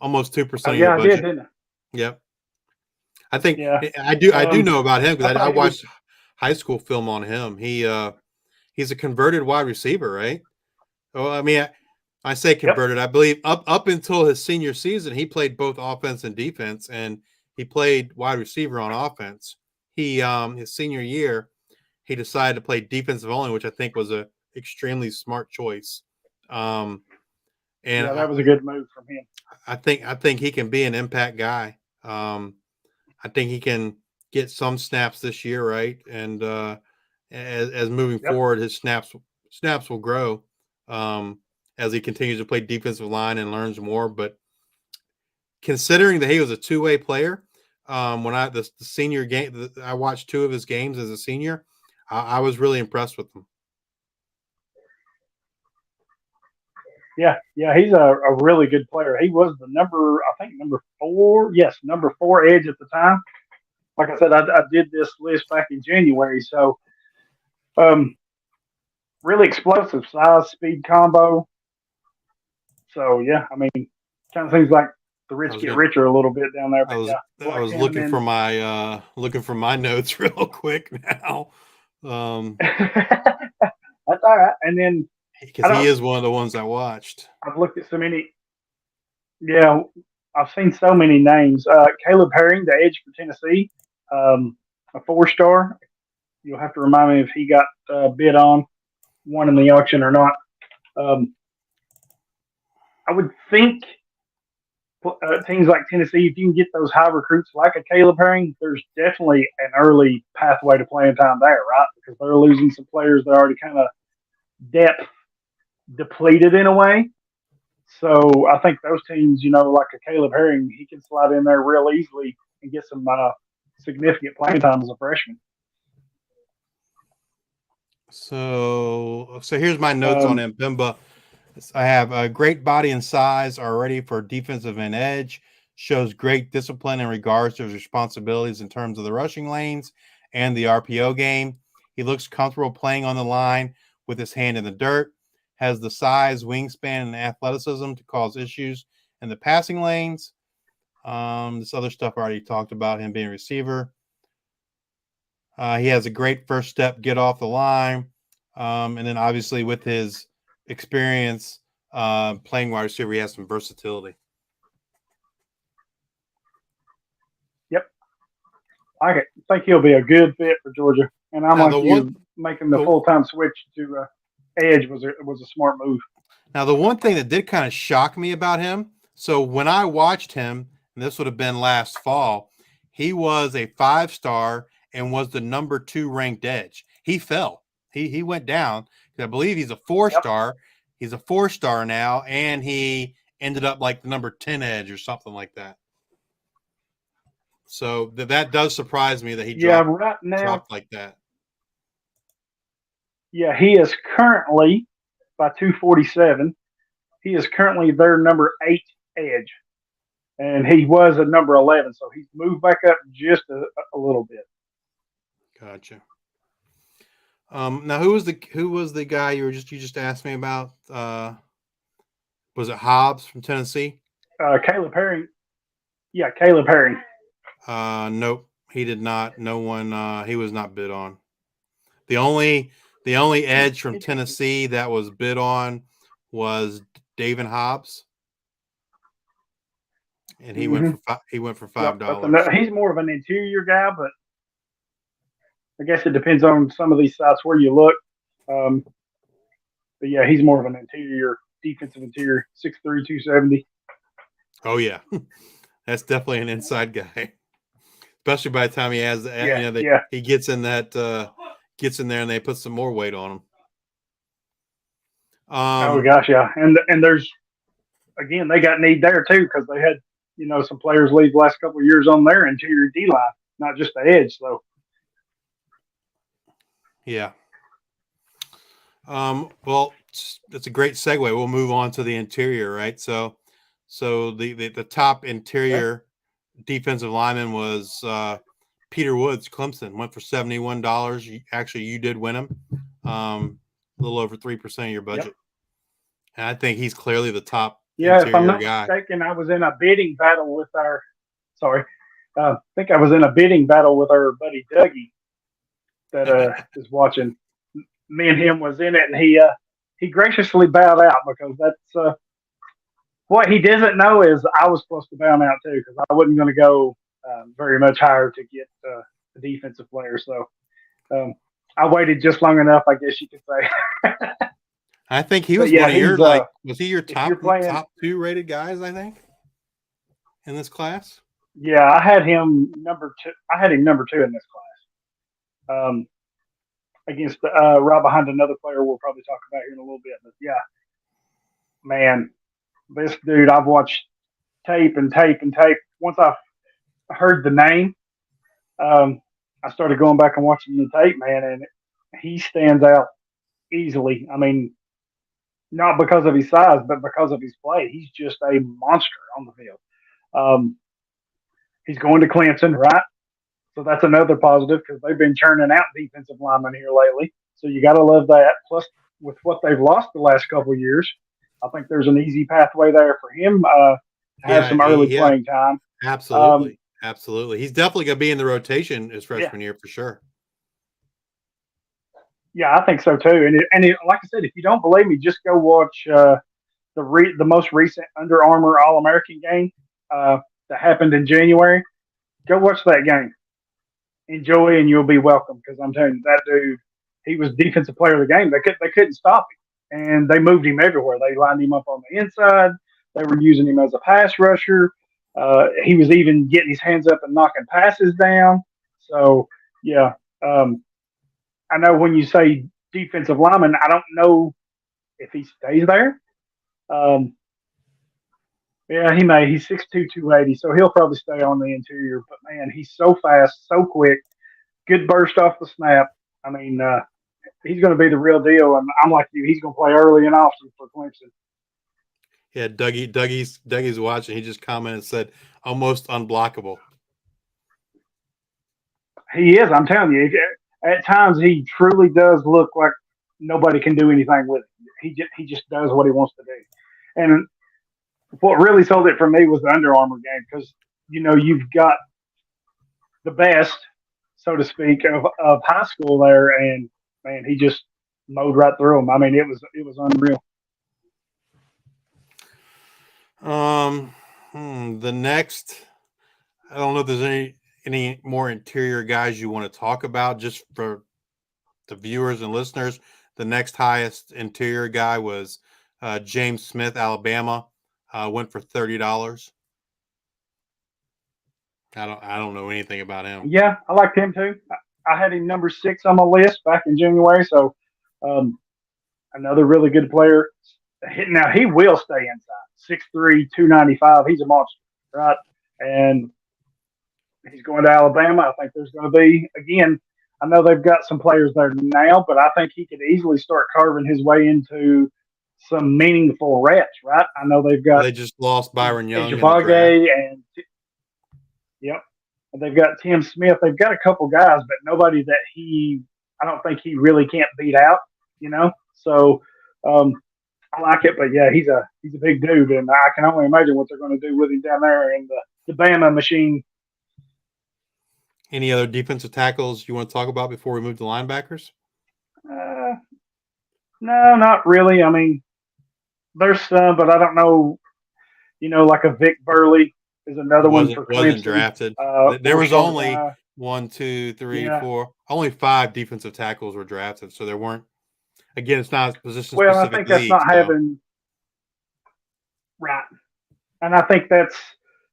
almost 2% of your budget. I did, didn't I? Yep. I think I do know about him because I watched high school film on him. He's a converted wide receiver, right? Oh, I mean, I say converted. Yep. I believe up until his senior season, he played both offense and defense, and he played wide receiver on offense. He his senior year, he decided to play defensive only, which I think was a extremely smart choice. And that was a good move from him. I think he can be an impact guy. I think he can get some snaps this year, right? And as moving forward, his snaps will grow as he continues to play defensive line and learns more. But considering that he was a two-way player, when the senior game, I watched 2 of his games as a senior, I was really impressed with him. Yeah, he's a really good player. He was the number 4. Yes, number 4 edge at the time. Like I said, I did this list back in January. So, really explosive size, speed combo. So, yeah, I mean, kind of seems like the rich get richer a little bit down there. But I was looking for my notes real quick now. That's all right. And then because he is one of the ones I watched. I've looked at so many. Yeah, I've seen so many names. Caleb Herring, the edge for Tennessee, a 4-star. You'll have to remind me if he got bid on, won in the auction or not. I would think teams like Tennessee, if you can get those high recruits like a Caleb Herring, there's definitely an early pathway to playing time there, right? Because they're losing some players that are already kind of depth depleted in a way. So I think those teams, like a Caleb Herring, he can slide in there real easily and get some significant playing time as a freshman. So here's my notes on him. Bimba. I have a great body and size, are ready for defensive end edge, shows great discipline in regards to his responsibilities in terms of the rushing lanes and the RPO game. He looks comfortable playing on the line with his hand in the dirt, has the size, wingspan, and athleticism to cause issues in the passing lanes. This other stuff I already talked about, him being a receiver. He has a great first step, get off the line. And then obviously with his experience playing wide receiver, he has some versatility. Yep. I think he'll be a good fit for Georgia. And I'm like you, making the full-time switch to edge was a smart move. Now, the one thing that did kind of shock me about him, so when I watched him, and this would have been last fall, he was a 5-star and was the number 2 ranked edge. He fell. He went down. I believe he's a 4-star. Yep. He's a 4-star now, and he ended up like the number 10 edge or something like that. So that does surprise me that he dropped like that. Yeah, he is currently, by 247, he is currently their number 8 edge. And he was a number 11, so he's moved back up just a little bit. Gotcha. Now, who was the guy you just asked me about? Was it Hobbs from Tennessee? Caleb Herring. Yeah, Caleb Herring. Nope, he did not. No one. He was not bid on. The only edge from Tennessee that was bid on was David Hobbs, and he went for $5. Yep, he's more of an interior guy, but I guess it depends on some of these sites where you look. But yeah, he's more of an defensive interior, 6'3", 270. Oh yeah, that's definitely an inside guy, especially by the time he has he gets in that gets in there and they put some more weight on him. Oh gosh, yeah, and there's again they got need there too because they had some players leave the last couple of years on their interior D line, not just the edge. So yeah. Well, that's a great segue. We'll move on to the interior, right? So the top interior defensive lineman was Peter Woods, Clemson, went for $71. Actually, you did win him, a little over 3% of your budget. Yep. And I think he's clearly the top interior if I'm not guy. mistaken, I was in a bidding battle with our – I think I was in a bidding battle with our buddy Dougie that is watching. Me and him was in it, and he graciously bowed out because that's what he doesn't know is I was supposed to bow out too because I wasn't going to go very much higher to get the defensive player. So I waited just long enough, I guess you could say. I think he was one of your was he your top 2 rated guys? I think in this class. Yeah, I had him number 2. I had him number 2 in this class. Against right behind another player we'll probably talk about here in a little bit. But yeah, man, this dude, I've watched tape and tape and tape. Once I heard the name, I started going back and watching the tape, man, and he stands out easily. I mean, not because of his size, but because of his play. He's just a monster on the field. He's going to Clemson, right? So that's another positive because they've been churning out defensive linemen here lately. So you got to love that. Plus, with what they've lost the last couple of years, I think there's an easy pathway there for him to have some early playing time. Absolutely. Absolutely. He's definitely going to be in the rotation his freshman year for sure. Yeah, I think so too. And like I said, if you don't believe me, just go watch the most recent Under Armour All-American game that happened in January. Go watch that game. Enjoy and you'll be welcome because I'm telling you, that dude, he was defensive player of the game. They couldn't stop him, and they moved him everywhere. They lined him up on the inside. They were using him as a pass rusher. He was even getting his hands up and knocking passes down. So, yeah, I know when you say defensive lineman, I don't know if he stays there. Yeah, he may. He's 6'2", 280, so he'll probably stay on the interior. But, man, he's so fast, so quick, good burst off the snap. I mean, he's going to be the real deal. And I'm like you, he's going to play early and often for Clemson. Yeah, Dougie's watching. He just commented and said, almost unblockable. He is. I'm telling you. At times, he truly does look like nobody can do anything with him. He just does what he wants to do. And what really sold it for me was the Under Armour game because you've got the best, so to speak, of high school there, and man, he just mowed right through them. I mean, it was unreal. The next, I don't know if there's any more interior guys you want to talk about, just for the viewers and listeners. The next highest interior guy was James Smith, Alabama. Went for $30. I don't know anything about him. Yeah, I liked him too. I had him number 6 on my list back in January. So another really good player. Now he will stay inside 6'3", 295. He's a monster, right? And he's going to Alabama. I think there's going to be, again, I know they've got some players there now, but I think he could easily start carving his way into some meaningful reps, right? I know they've got. They just lost Byron Young in the draft. And yep, and they've got Tim Smith. They've got a couple guys, but nobody that I don't think he really can't beat out. So I like it, but yeah, he's a big dude, and I can only imagine what they're going to do with him down there in the Bama machine. Any other defensive tackles you want to talk about before we move to linebackers? No, not really. I mean, there's some, but I don't know. Like a Vic Burley is another one for Clemson. Wasn't drafted. There was only 1, 2, 3, 4. Only 5 defensive tackles were drafted, so there weren't. Again, it's not a position. Well, I think that's not having right, and I think that's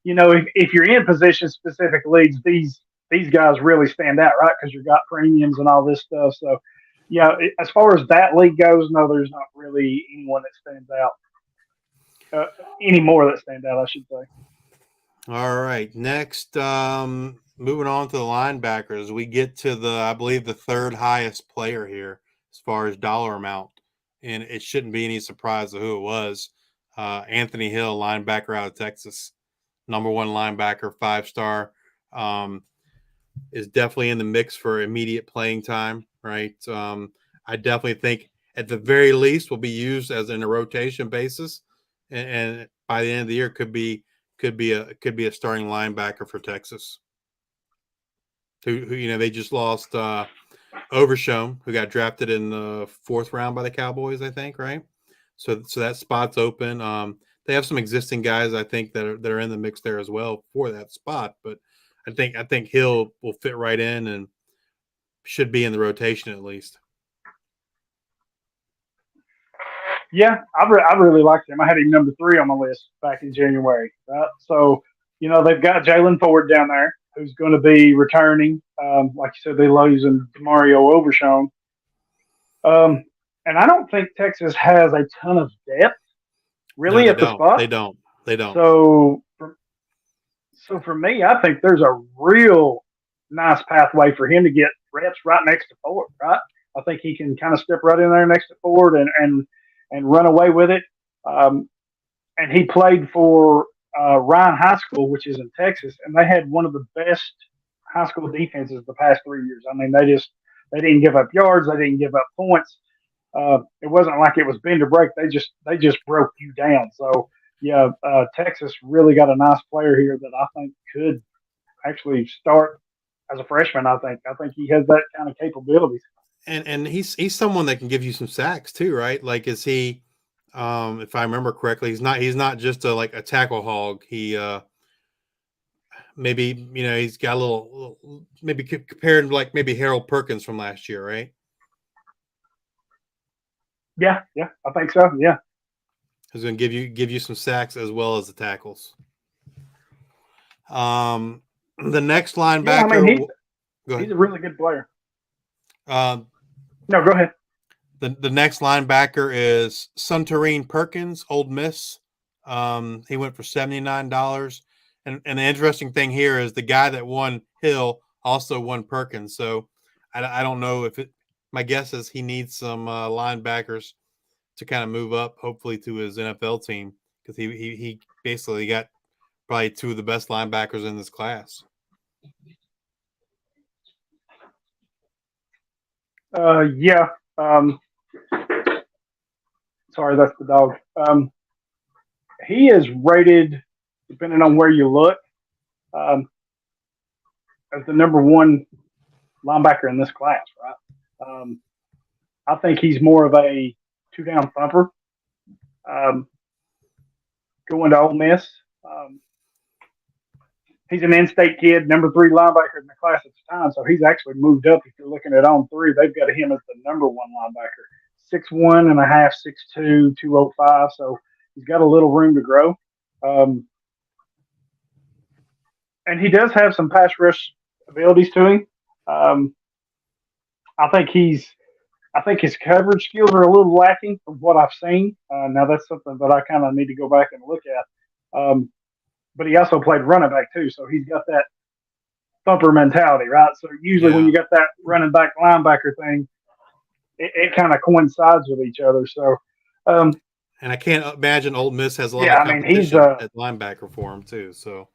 if you're in position specific leagues, these guys really stand out, right? Because you've got premiums and all this stuff. So, yeah, as far as that league goes, no, there's not really anyone that stands out. Any more that stand out, I should say. All right. Next, moving on to the linebackers, we get to I believe the third highest player here as far as dollar amount, and it shouldn't be any surprise of who it was. Anthony Hill, linebacker out of Texas, number 1 linebacker, 5-star. Is definitely in the mix for immediate playing time, right? I definitely think at the very least will be used as in a rotation basis, and by the end of the year could be a starting linebacker for Texas. Who they just lost Overshone, who got drafted in the 4th round by the Cowboys, I think, right? So that spot's open. They have some existing guys, I think, that are in the mix there as well for that spot, but I think Hill will fit right in and should be in the rotation at least. Yeah, I really liked him. I had him number 3 on my list back in January. Right? So, they've got Jalen Ford down there who's going to be returning. Like you said, they're losing Mario Overshone. And I don't think Texas has a ton of depth really at the spot. They don't. So for me, I think there's a real nice pathway for him to get reps right next to Ford, right? I think he can kind of step right in there next to Ford and run away with it. And he played for Ryan High School, which is in Texas, and they had one of the best high school defenses the past 3 years. I mean, they didn't give up yards, they didn't give up points. It wasn't like it was bend or break. They just broke you down. So yeah, Texas really got a nice player here that I think could actually start as a freshman. I think he has that kind of capabilities. And he's someone that can give you some sacks too, right? Like, is he? If I remember correctly, he's not just a tackle hog. He maybe he's got a little maybe compared to like maybe Harold Perkins from last year, right? Yeah, I think so. Yeah. Who's going to give you some sacks as well as the tackles. The next linebacker. Yeah, I mean, he's a really good player. No, go ahead. The next linebacker is Suntarine Perkins, Old Miss. He went for $79. And the interesting thing here is the guy that won Hill also won Perkins. So I don't know if my guess is he needs some linebackers to kind of move up, hopefully to his NFL team, because he basically got probably two of the best linebackers in this class. Yeah. Sorry, that's the dog. He is rated, depending on where you look, as the number one linebacker in this class, right? I think he's more of a two-down thumper. Going to Ole Miss. He's an in-state kid, number 3 linebacker in the class at the time, so he's actually moved up. If you're looking at on 3, they've got him as the number 1 linebacker. 6'1 and a half, 6'2", 205, so he's got a little room to grow. And he does have some pass rush abilities to him. I think his coverage skills are a little lacking from what I've seen. Now that's something that I kind of need to go back and look at. But he also played running back too, so he's got that thumper mentality, right? So usually when you got that running back linebacker thing, it kind of coincides with each other. So, and I can't imagine Ole Miss has a lot of competition at linebacker for him too. So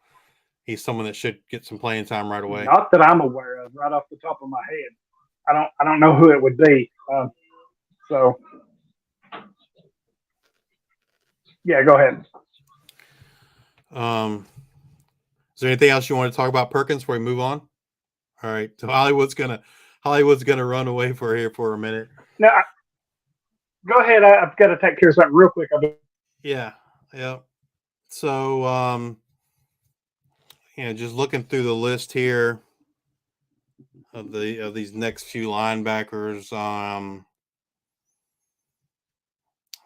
he's someone that should get some playing time right away. Not that I'm aware of, right off the top of my head. I don't know who it would be. So, yeah, go ahead. Is there anything else you want to talk about Perkins before we move on? All right, so Hollywood's gonna run away for a minute. No, go ahead. I've got to take care of something real quick. Yeah. So, just looking through the list here of these next few linebackers.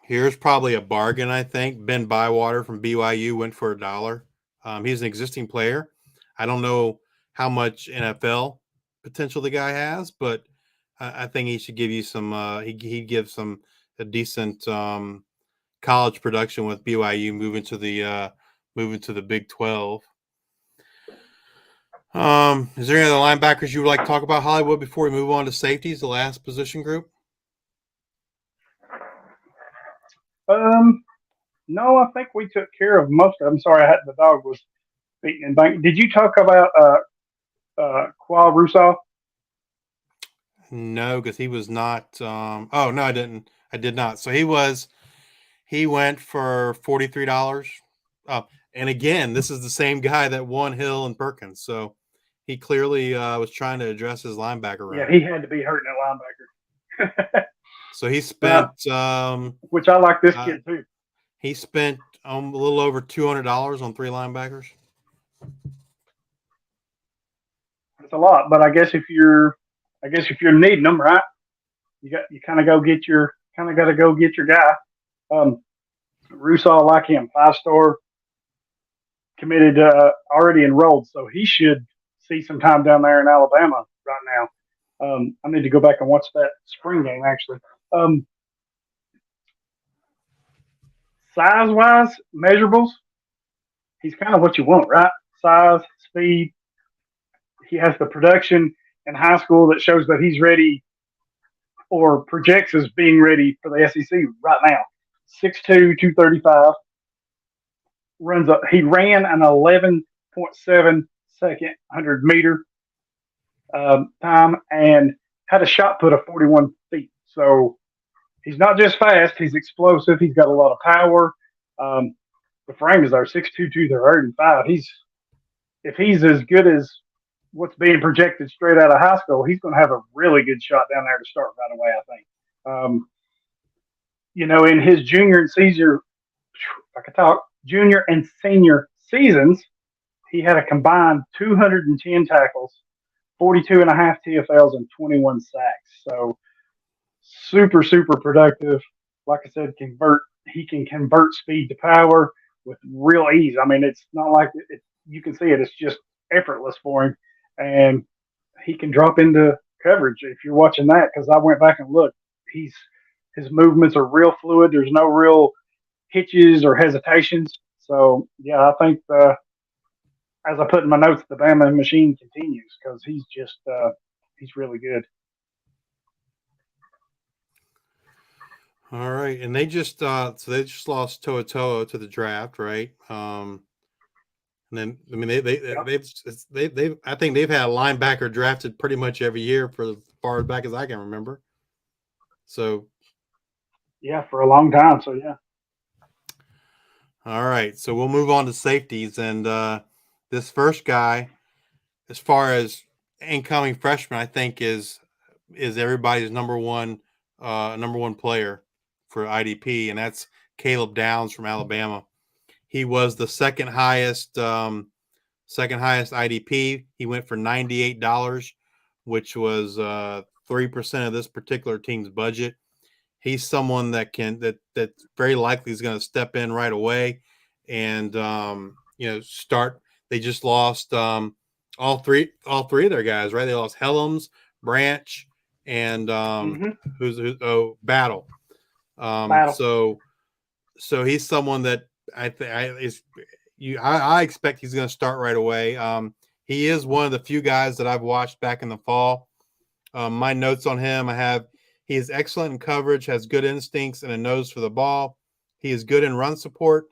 Here's probably a bargain, I think. Ben Bywater from BYU went for $1. He's an existing player. I don't know how much NFL potential the guy has, but I think he should give you some. He'd give a decent college production with BYU moving to the Big 12. Is there any other linebackers you would like to talk about, Hollywood, before we move on to safeties, the last position group? No, I think we took care of most of them. Sorry, the dog was beating and banging. Did you talk about Qual Russo? No, because he was not. No, I didn't. I did not. So he went for $43. And again, this is the same guy that won Hill and Perkins. So he clearly was trying to address his linebacker room. Yeah, he had to be hurting at linebacker. So he spent, which I like this kid too. He spent a little over $200 on 3 linebackers. That's a lot, but I guess if you're needing them, right? You kind of got to go get your guy. Russo, I like him, 5-star, committed, already enrolled, so he should see some time down there in Alabama right now. I need to go back and watch that spring game actually. Size-wise, measurables, he's kind of what you want, right? Size, speed. He has the production in high school that shows that he's ready or projects as being ready for the SEC right now. 6'2", 235. He ran an 11.7 second 100-meter time and had a shot put of 41 feet. So he's not just fast, he's explosive. He's got a lot of power. The frame is there, 6'2", 235. If he's as good as what's being projected straight out of high school, he's going to have a really good shot down there to start right away, I think. In his junior and senior seasons, he had a combined 210 tackles, 42 and a half TFLs, and 21 sacks. So super, super productive. Like I said, he can convert speed to power with real ease. I mean, it's not like you can see it. It's just effortless for him. And he can drop into coverage if you're watching that, because I went back and looked. His movements are real fluid. There's no real hitches or hesitations. So, yeah, I think as I put in my notes, the Bama machine continues because he's really good. All right, and they just lost Toa to the draft, right? And then I mean Yep. they've I think they've had a linebacker drafted pretty much every year for as far back as I can remember. So Yeah, for a long time. So yeah. all right, so we'll move on to safeties, and this first guy, as far as incoming freshman, I think is everybody's number one player for IDP, and that's Caleb Downs from Alabama. He was the second highest IDP. He went for $98, which was 3% of this particular team's budget. He's someone that very likely is going to step in right away and start. They just lost all three of their guys, right? They lost Helms, Branch, and Battle. Battle. So he's someone that I expect he's going to start right away. He is one of the few guys that I've watched back in the fall. My notes on him, he is excellent in coverage, has good instincts and a nose for the ball. He is good in run support.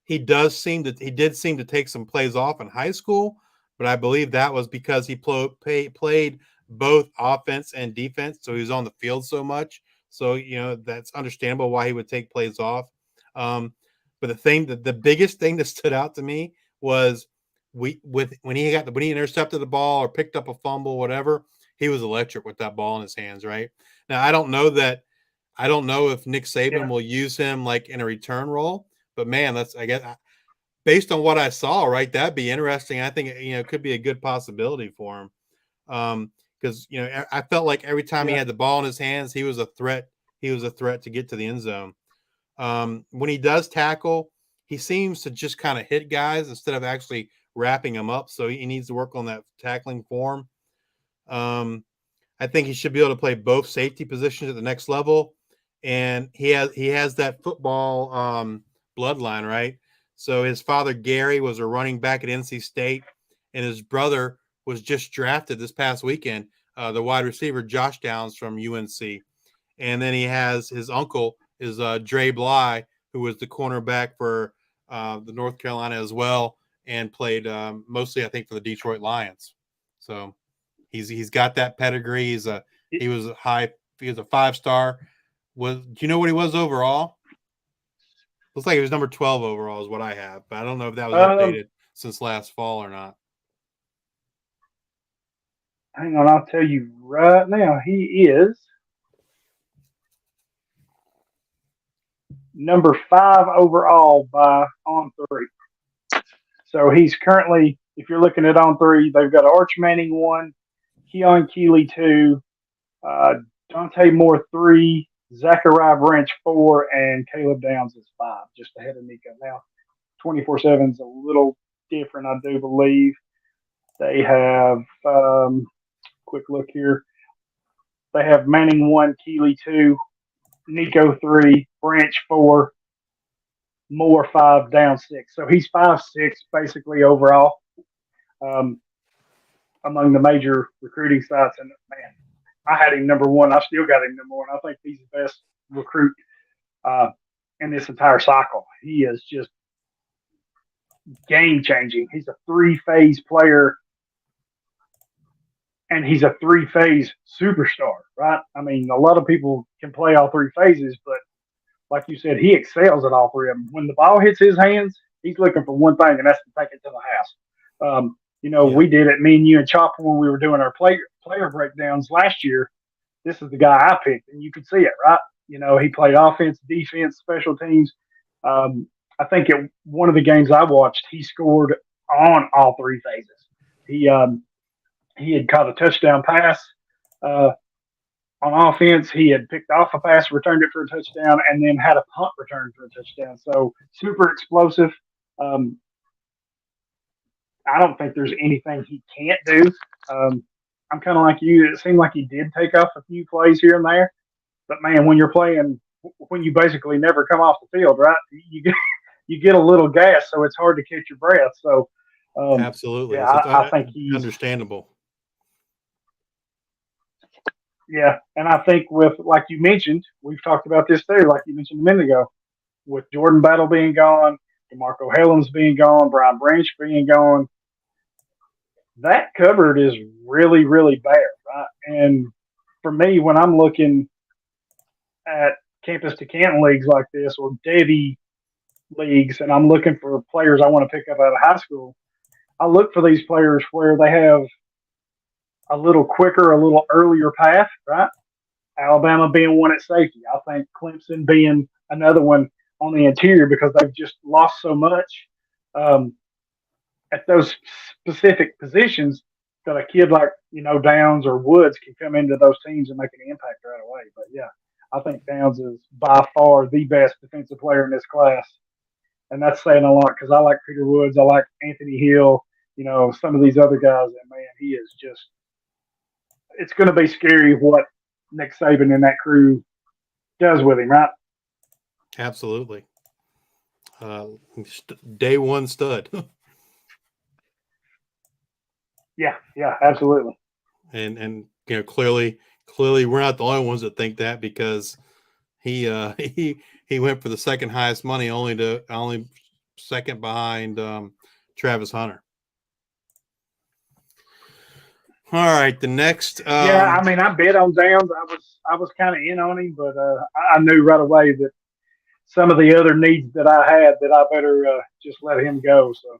He did seem to take some plays off in high school, but I believe that was because he played both offense and defense, so he was on the field so much. So that's understandable why he would take plays off. But the biggest thing that stood out to me was when he intercepted the ball or picked up a fumble, whatever, he was electric with that ball in his hands. Right now, I don't know if Nick Saban will use him like in a return role, but man, I guess based on what I saw, right, that'd be interesting. I think it could be a good possibility for him. Because I felt like every time he had the ball in his hands, he was a threat. He was a threat to get to the end zone. When he does tackle, he seems to just kind of hit guys instead of actually wrapping them up. So he needs to work on that tackling form. I think he should be able to play both safety positions at the next level, and he has that football bloodline, right? So his father Gary was a running back at NC State, and his brother was just drafted this past weekend, the wide receiver Josh Downs from UNC. And then he has his uncle is Dre Bly, who was the cornerback for the North Carolina as well, and played mostly, I think, for the Detroit Lions. So he's got that pedigree. He was a 5-star. Do you know what he was overall? Looks like he was number 12 overall is what I have, but I don't know if that was updated since last fall or not. Hang on, I'll tell you right now. He is number 5 overall by On3. So he's currently, if you're looking at On3, they've got Arch Manning 1, Keon Keeley 2, Dante Moore 3, Zachariah Branch 4, and Caleb Downs is 5, just ahead of Nico. Now, 24/7 is a little different, I do believe. They have, quick look here. They have Manning 1, Keeley 2, Nico 3, Branch 4, Moore 5, Downs 6. So he's 5'6" basically overall among the major recruiting sites. And man, I had him number 1. I still got him number 1. I think he's the best recruit in this entire cycle. He is just game changing. He's a 3-phase player, and he's a 3-phase superstar, right? I mean, a lot of people can play all 3 phases, but like you said, he excels at all 3 of them. When the ball hits his hands, he's looking for one thing, and that's to take it to the house. We did it, me and you and Chopper, when we were doing our player breakdowns last year. This is the guy I picked, and you could see it, right? He played offense, defense, special teams. I think at one of the games I watched, he scored on all 3 phases. He had caught a touchdown pass on offense. He had picked off a pass, returned it for a touchdown, and then had a punt return for a touchdown. So super explosive. I don't think there's anything he can't do. I'm kind of like you. It seemed like he did take off a few plays here and there. But, man, when you're playing, when you basically never come off the field, right, you get a little gas, so it's hard to catch your breath. So, absolutely. Yeah, I think he's understandable. Yeah, and I think with like you mentioned, we've talked about this too. Like you mentioned a minute ago, with Jordan Battle being gone, DeMarco Hellens being gone, Brian Branch being gone, that cupboard is really, really bare, right? And for me, when I'm looking at campus to Canton leagues like this or Devy leagues, and I'm looking for players I want to pick up out of high school, I look for these players where they have a little quicker, a little earlier path, right? Alabama being one at safety. I think Clemson being another one on the interior because they've just lost so much um, at those specific positions that a kid like Downs or Woods can come into those teams and make an impact right away. But yeah, I think Downs is by far the best defensive player in this class, and that's saying a lot because I like Peter Woods, I like Anthony Hill, some of these other guys, and man, he is just. It's going to be scary what Nick Saban and that crew does with him, right? Absolutely. Day one stud. Yeah, absolutely. And clearly we're not the only ones that think that because he went for the second highest money, only second behind Travis Hunter. All right, the next. Yeah, I mean, I bet on Downs. I was kind of in on him, but I knew right away that some of the other needs that I had that I better just let him go. So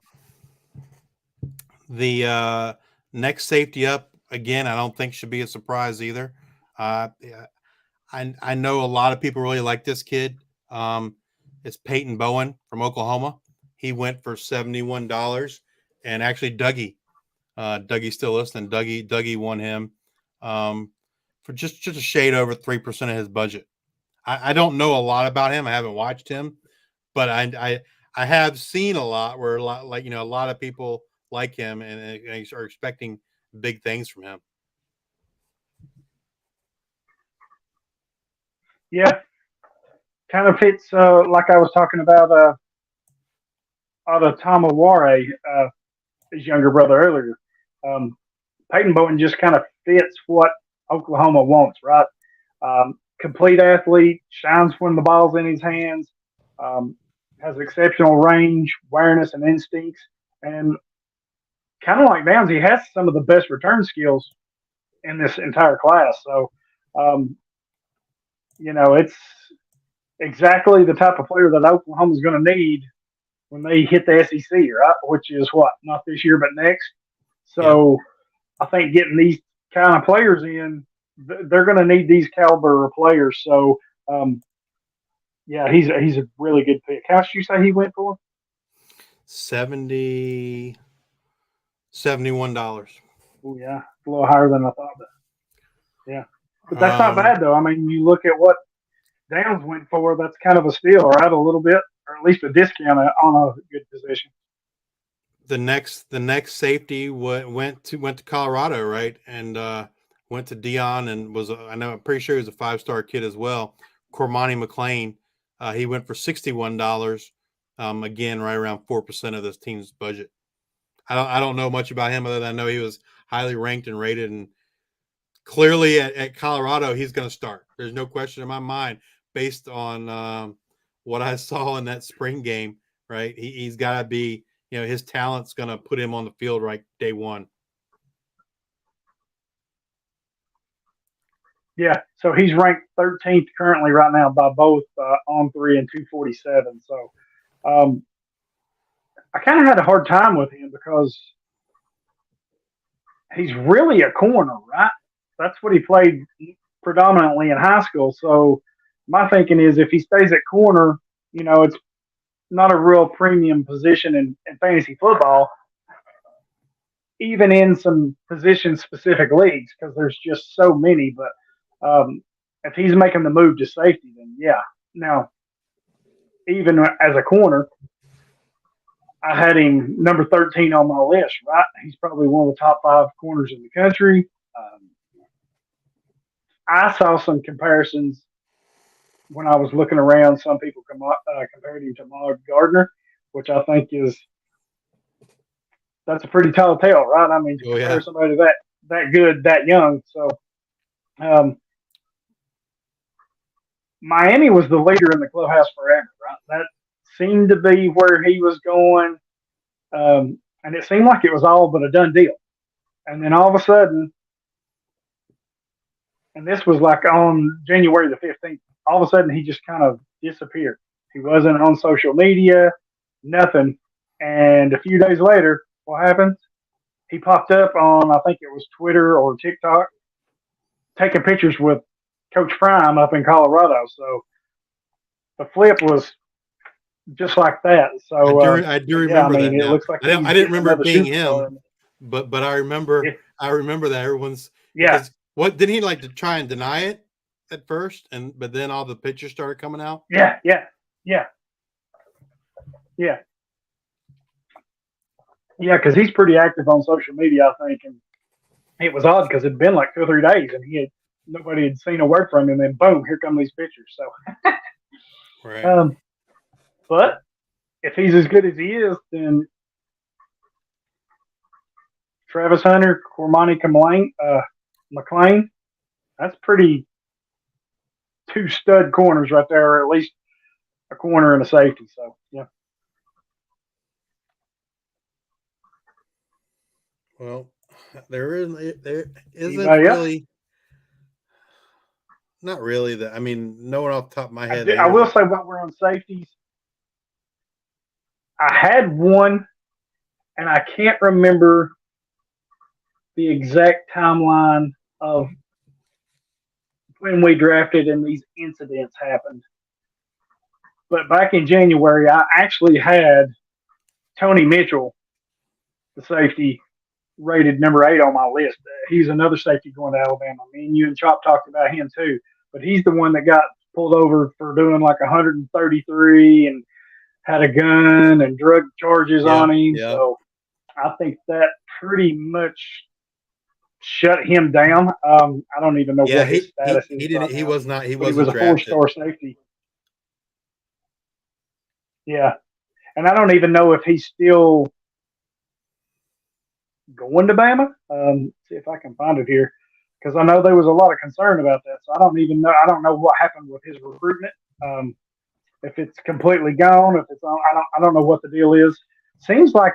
the next safety up again, I don't think should be a surprise either. I know a lot of people really like this kid. It's Peyton Bowen from Oklahoma. He went for $71, and actually Dougie's still listening. Dougie won him for just a shade over 3% of his budget. I don't know a lot about him. I haven't watched him, but I have seen a lot where a lot of people like him and are expecting big things from him. yeah, kind of fits like I was talking about Tamaware, his younger brother earlier. Um, Peyton Bowen just kind of fits what Oklahoma wants, right? Complete athlete, shines when the ball's in his hands, has exceptional range, awareness, and instincts. And kind of like Downs, he has some of the best return skills in this entire class. So, it's exactly the type of player that Oklahoma's going to need when they hit the SEC, right? Which is what, not this year, but next. So I think getting these kind of players in, they're going to need these caliber of players. So, he's a really good pick. How much did you say he went for? $71. Oh yeah, a little higher than I thought. But yeah, but that's not bad though. I mean, you look at what Downs went for. That's kind of a steal, right? A little bit, or at least a discount on a good position. The next safety went to Colorado, right? And went to Dion and I'm pretty sure he was a 5-star kid as well. Cormani McLean, he went for $61. Again, right around 4% of this team's budget. I don't know much about him other than I know he was highly ranked and rated, and clearly at Colorado he's going to start. There's no question in my mind based on what I saw in that spring game. Right, he's got to be. His talent's going to put him on the field right day one. Yeah, so he's ranked 13th currently right now by both On3 and 247. So I kind of had a hard time with him because he's really a corner, right? That's what he played predominantly in high school. So my thinking is if he stays at corner, it's not a real premium position in fantasy football, even in some position-specific leagues, because there's just so many. But if he's making the move to safety, then yeah. Now, even as a corner, I had him number 13 on my list, right? He's probably one of the top 5 corners in the country. I saw some comparisons when I was looking around. Some people compared him to Maud Gardner, which I think that's a pretty tall tale, right? I mean, to compare somebody that good, that young. So Miami was the leader in the clubhouse forever, right? That seemed to be where he was going. And it seemed like it was all but a done deal. And then all of a sudden, and this was like on January the 15th, all of a sudden he just kind of disappeared. He wasn't on social media, nothing. And a few days later, what happened? He popped up on, I think it was Twitter or TikTok, taking pictures with Coach Prime up in Colorado. So the flip was just like that. So I do yeah, I remember that mean, it now. looks like I didn't remember it another being superstar. him, but I remember Yeah. that everyone's Yeah. because what didn't he like to try and deny it at first, but then all the pictures started coming out. Yeah. Because he's pretty active on social media, I think, and it was odd because it'd been like 2 or 3 days, and nobody had seen a word from him, and boom, here come these pictures. So, Right. But if he's as good as he is, then Travis Hunter, Cormani McLean, that's pretty 2 stud corners right there, or at least a corner and a safety. So, yeah. Well, there isn't Anybody really else? not really that. I mean, no one off the top of my head. I will say while we're on safeties, I had one, and I can't remember the exact timeline of when we drafted and these incidents happened. But back in January, I actually had Tony Mitchell, the safety, rated number 8 on my list. He's another safety going to Alabama. Me and you and Chop talked about him too. But he's the one that got pulled over for doing like 133 and had a gun and drug charges on him. Yeah. So I think that pretty much shut him down. I don't even know what his status is. He didn't. He was not. He was wasn't a drafted. 4-star safety. Yeah, and I don't even know if he's still going to Bama. See if I can find it here, because I know there was a lot of concern about that. So I don't even know. I don't know what happened with his recruitment. If it's completely gone, if it's on, I don't know what the deal is. Seems like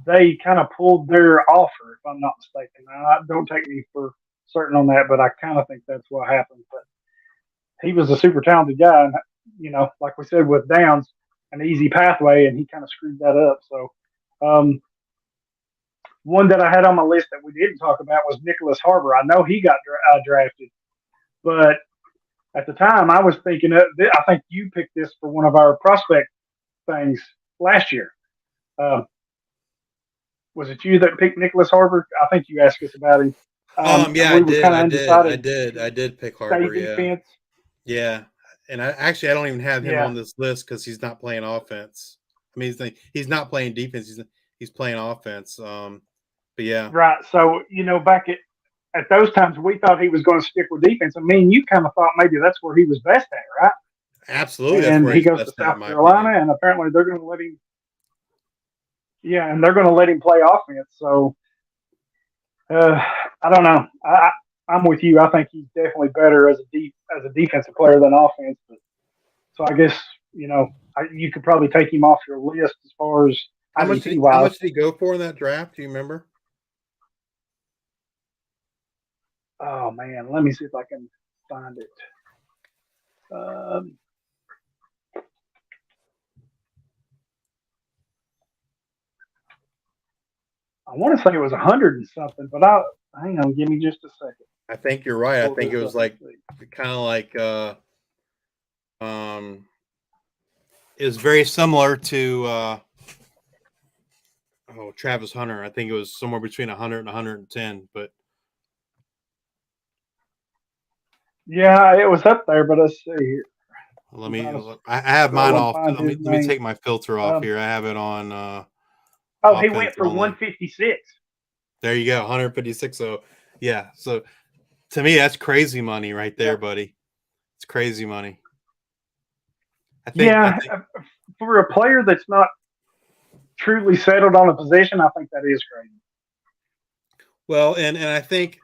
they kind of pulled their offer, if I'm not mistaken. Don't take me for certain on that, but I kind of think that's what happened. But he was a super talented guy, and like we said with Downs, an easy pathway, and he kind of screwed that up. So, one that I had on my list that we didn't talk about was Nicholas Harbor. I know he got drafted, but at the time I was thinking I think you picked this for one of our prospect things last year. Was it you that picked Nicholas Harbor? I think you asked us about him. Yeah, I did pick Harbor. Yeah. Defense. Yeah. And I don't even have him on this list because he's not playing offense. I mean, he's not playing defense. He's playing offense. But yeah. Right. So, back at those times, we thought he was going to stick with defense. I mean, you kind of thought maybe that's where he was best at, right? Absolutely. And he goes to South Carolina, and apparently they're going to let him. Yeah, and they're going to let him play offense. So, I don't know. I'm with you. I think he's definitely better as a defensive player than offense. But, so I guess you could probably take him off your list as far as how much did he go for in that draft? Do you remember? Oh man, let me see if I can find it. I want to say it was 100 and something, but hang on, give me just a second. I think you're right. I think it was like kind of like is very similar to Travis Hunter. I think it was somewhere between 100 and 110, but yeah, it was up there. But let's see here. I have mine off. Let me take my filter off here. I have it on. He went for 156. There you go, 156. So yeah, so to me that's crazy money right there, buddy. It's crazy money. I think for a player that's not truly settled on a position, I think that is crazy. Well, and I think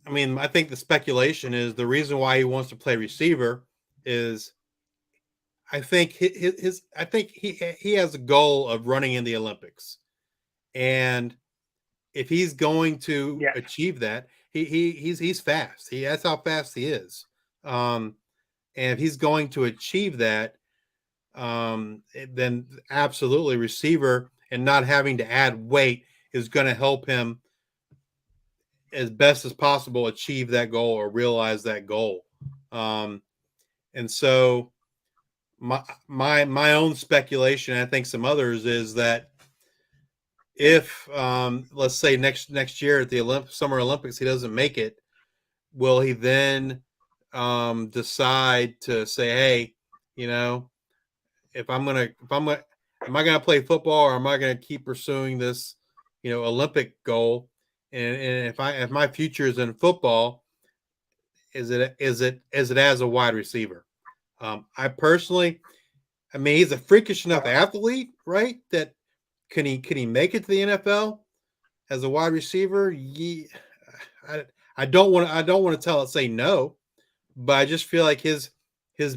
the speculation is the reason why he wants to play receiver is I think he has a goal of running in the Olympics, and if he's going to Yes. achieve that, he's fast. That's how fast he is. And if he's going to achieve that, then absolutely receiver and not having to add weight is going to help him as best as possible achieve that goal or realize that goal. And so my own speculation, I think some others, is that if let's say next year at the Summer Olympics he doesn't make it, will he then decide to say, hey, am I gonna play football, or am I gonna keep pursuing this Olympic goal? And if my future is in football, is it as a wide receiver? I personally, he's a freakish enough athlete, right? That can he make it to the NFL as a wide receiver? Yeah, I don't want to say no, but I just feel like his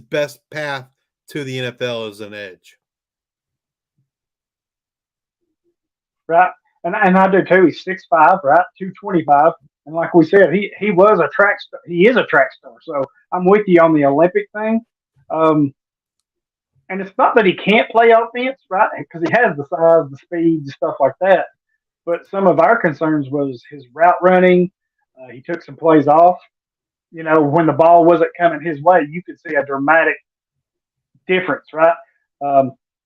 best path to the NFL is an edge. Right. And I do too. He's 6'5", right? 225. And like we said, he was a track star. He is a track star. So I'm with you on the Olympic thing. And it's not that he can't play offense, right? Because he has the size, the speed, stuff like that. But some of our concerns was his route running. He took some plays off. When the ball wasn't coming his way, you could see a dramatic difference, right?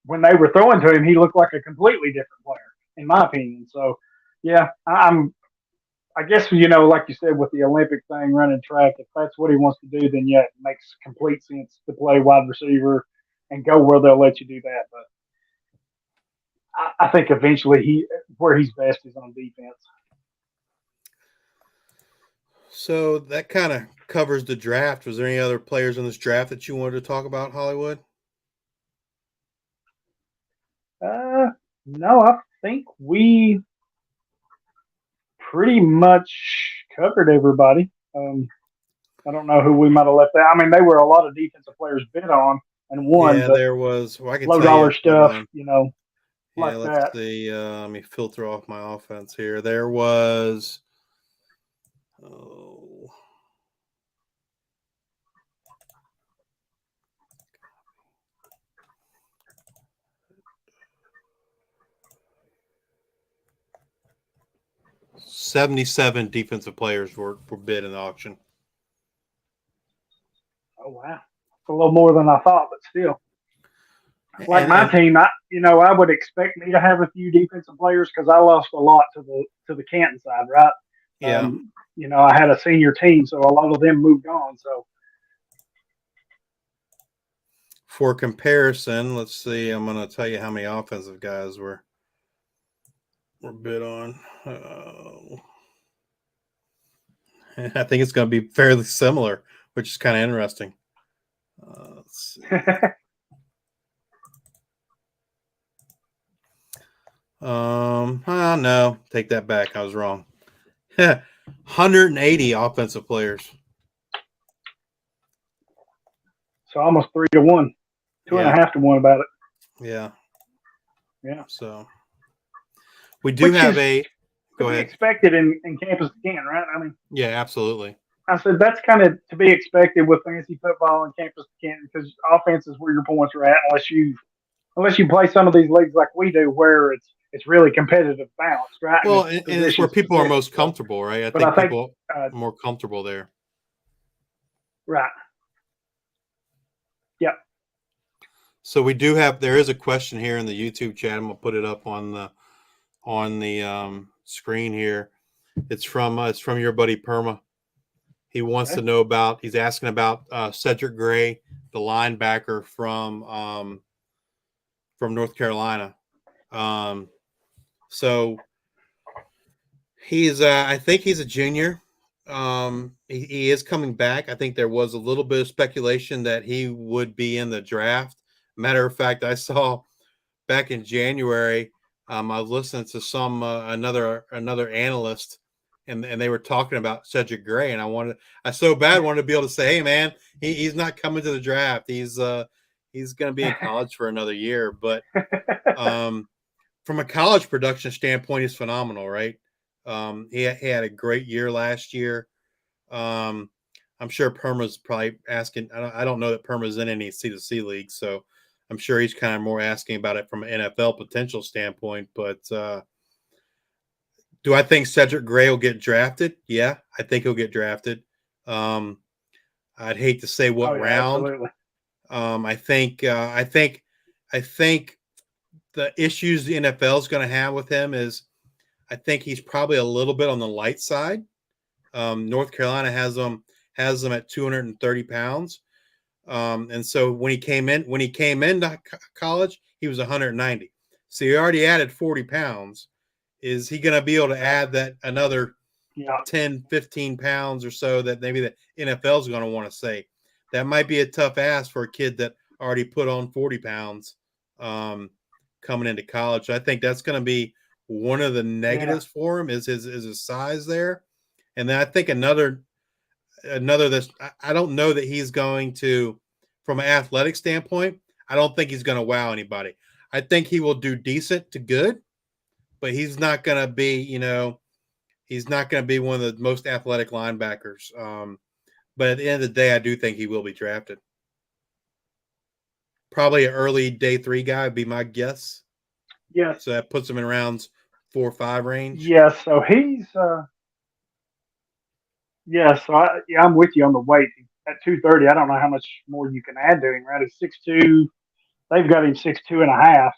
When they were throwing to him, he looked like a completely different player, in my opinion. So, yeah, I guess, like you said, with the Olympic thing, running track, if that's what he wants to do, then yeah, it makes complete sense to play wide receiver and go where they'll let you do that. But I think eventually where he's best is on defense. So that kind of covers the draft. Was there any other players in this draft that you wanted to talk about, Hollywood? No, I think we pretty much covered everybody. I don't know who we might have left out. There were a lot of defensive players bid on and won. Yeah, there was. Well, I can low tell dollar you, stuff, yeah, like let's that. see. Let me filter off my offense here. There was. 77 defensive players were bid in the auction. Oh wow, it's a little more than I thought, but still. Like my team, I would expect me to have a few defensive players because I lost a lot to the Canton side, right? Yeah. I had a senior team, so a lot of them moved on. So, for comparison, let's see. I'm going to tell you how many offensive guys were bid on. I think it's going to be fairly similar, which is kind of interesting. Let's see. No, take that back. I was wrong. 180 offensive players. So almost 3 to 1, 2.5 to 1 about it. Yeah. Yeah. So we do have a. Go ahead. Expected in Campus Canton, right? Yeah, absolutely. I said that's kind of to be expected with fantasy football and Campus Canton because offense is where your points are at, unless you play some of these leagues like we do, where it's really competitive balanced, right? Well, and it's where people are most comfortable, right? I think people are more comfortable there. Right. Yep. So we do have. There is a question here in the YouTube chat. I'm gonna put it up on the screen here. It's from your buddy Perma. He wants to know about. He's asking about Cedric Gray, the linebacker from North Carolina. So he's. I think he's a junior. He is coming back. I think there was a little bit of speculation that he would be in the draft. Matter of fact, I saw back in January. I was listening to some another analyst and they were talking about Cedric Gray, and I so bad wanted to be able to say, hey man, he's not coming to the draft. He's going to be in college for another year. But from a college production standpoint, he's phenomenal, right? He had a great year last year. I'm sure Perma's probably asking. I don't know that Perma's in any C2C leagues, so I'm sure he's kind of more asking about it from an NFL potential standpoint. But do I think Cedric Gray will get drafted? Yeah, I think he'll get drafted. I'd hate to say what round. Absolutely. I think the issues the NFL is going to have with him is I think he's probably a little bit on the light side. North Carolina has him at 230 pounds. And so when he came into college, he was 190. So he already added 40 pounds. Is he going to be able to add that another 10, 15 pounds or so that maybe the NFL is going to want to say? That might be a tough ask for a kid that already put on 40 pounds coming into college. So I think that's going to be one of the negatives for him is his size there. And then I think another this I don't know that he's going to, from an athletic standpoint, I don't think he's going to wow anybody. I think he will do decent to good, but he's not going to be, he's not going to be one of the most athletic linebackers. But at the end of the day, I do think he will be drafted. Probably an early day 3 guy would be my guess. Yes. So that puts him in rounds 4 or 5 range. Yes. So he's I'm with you on the weight. At 230, I don't know how much more you can add to him, right? He's 6'2". They've got him 6'2.5".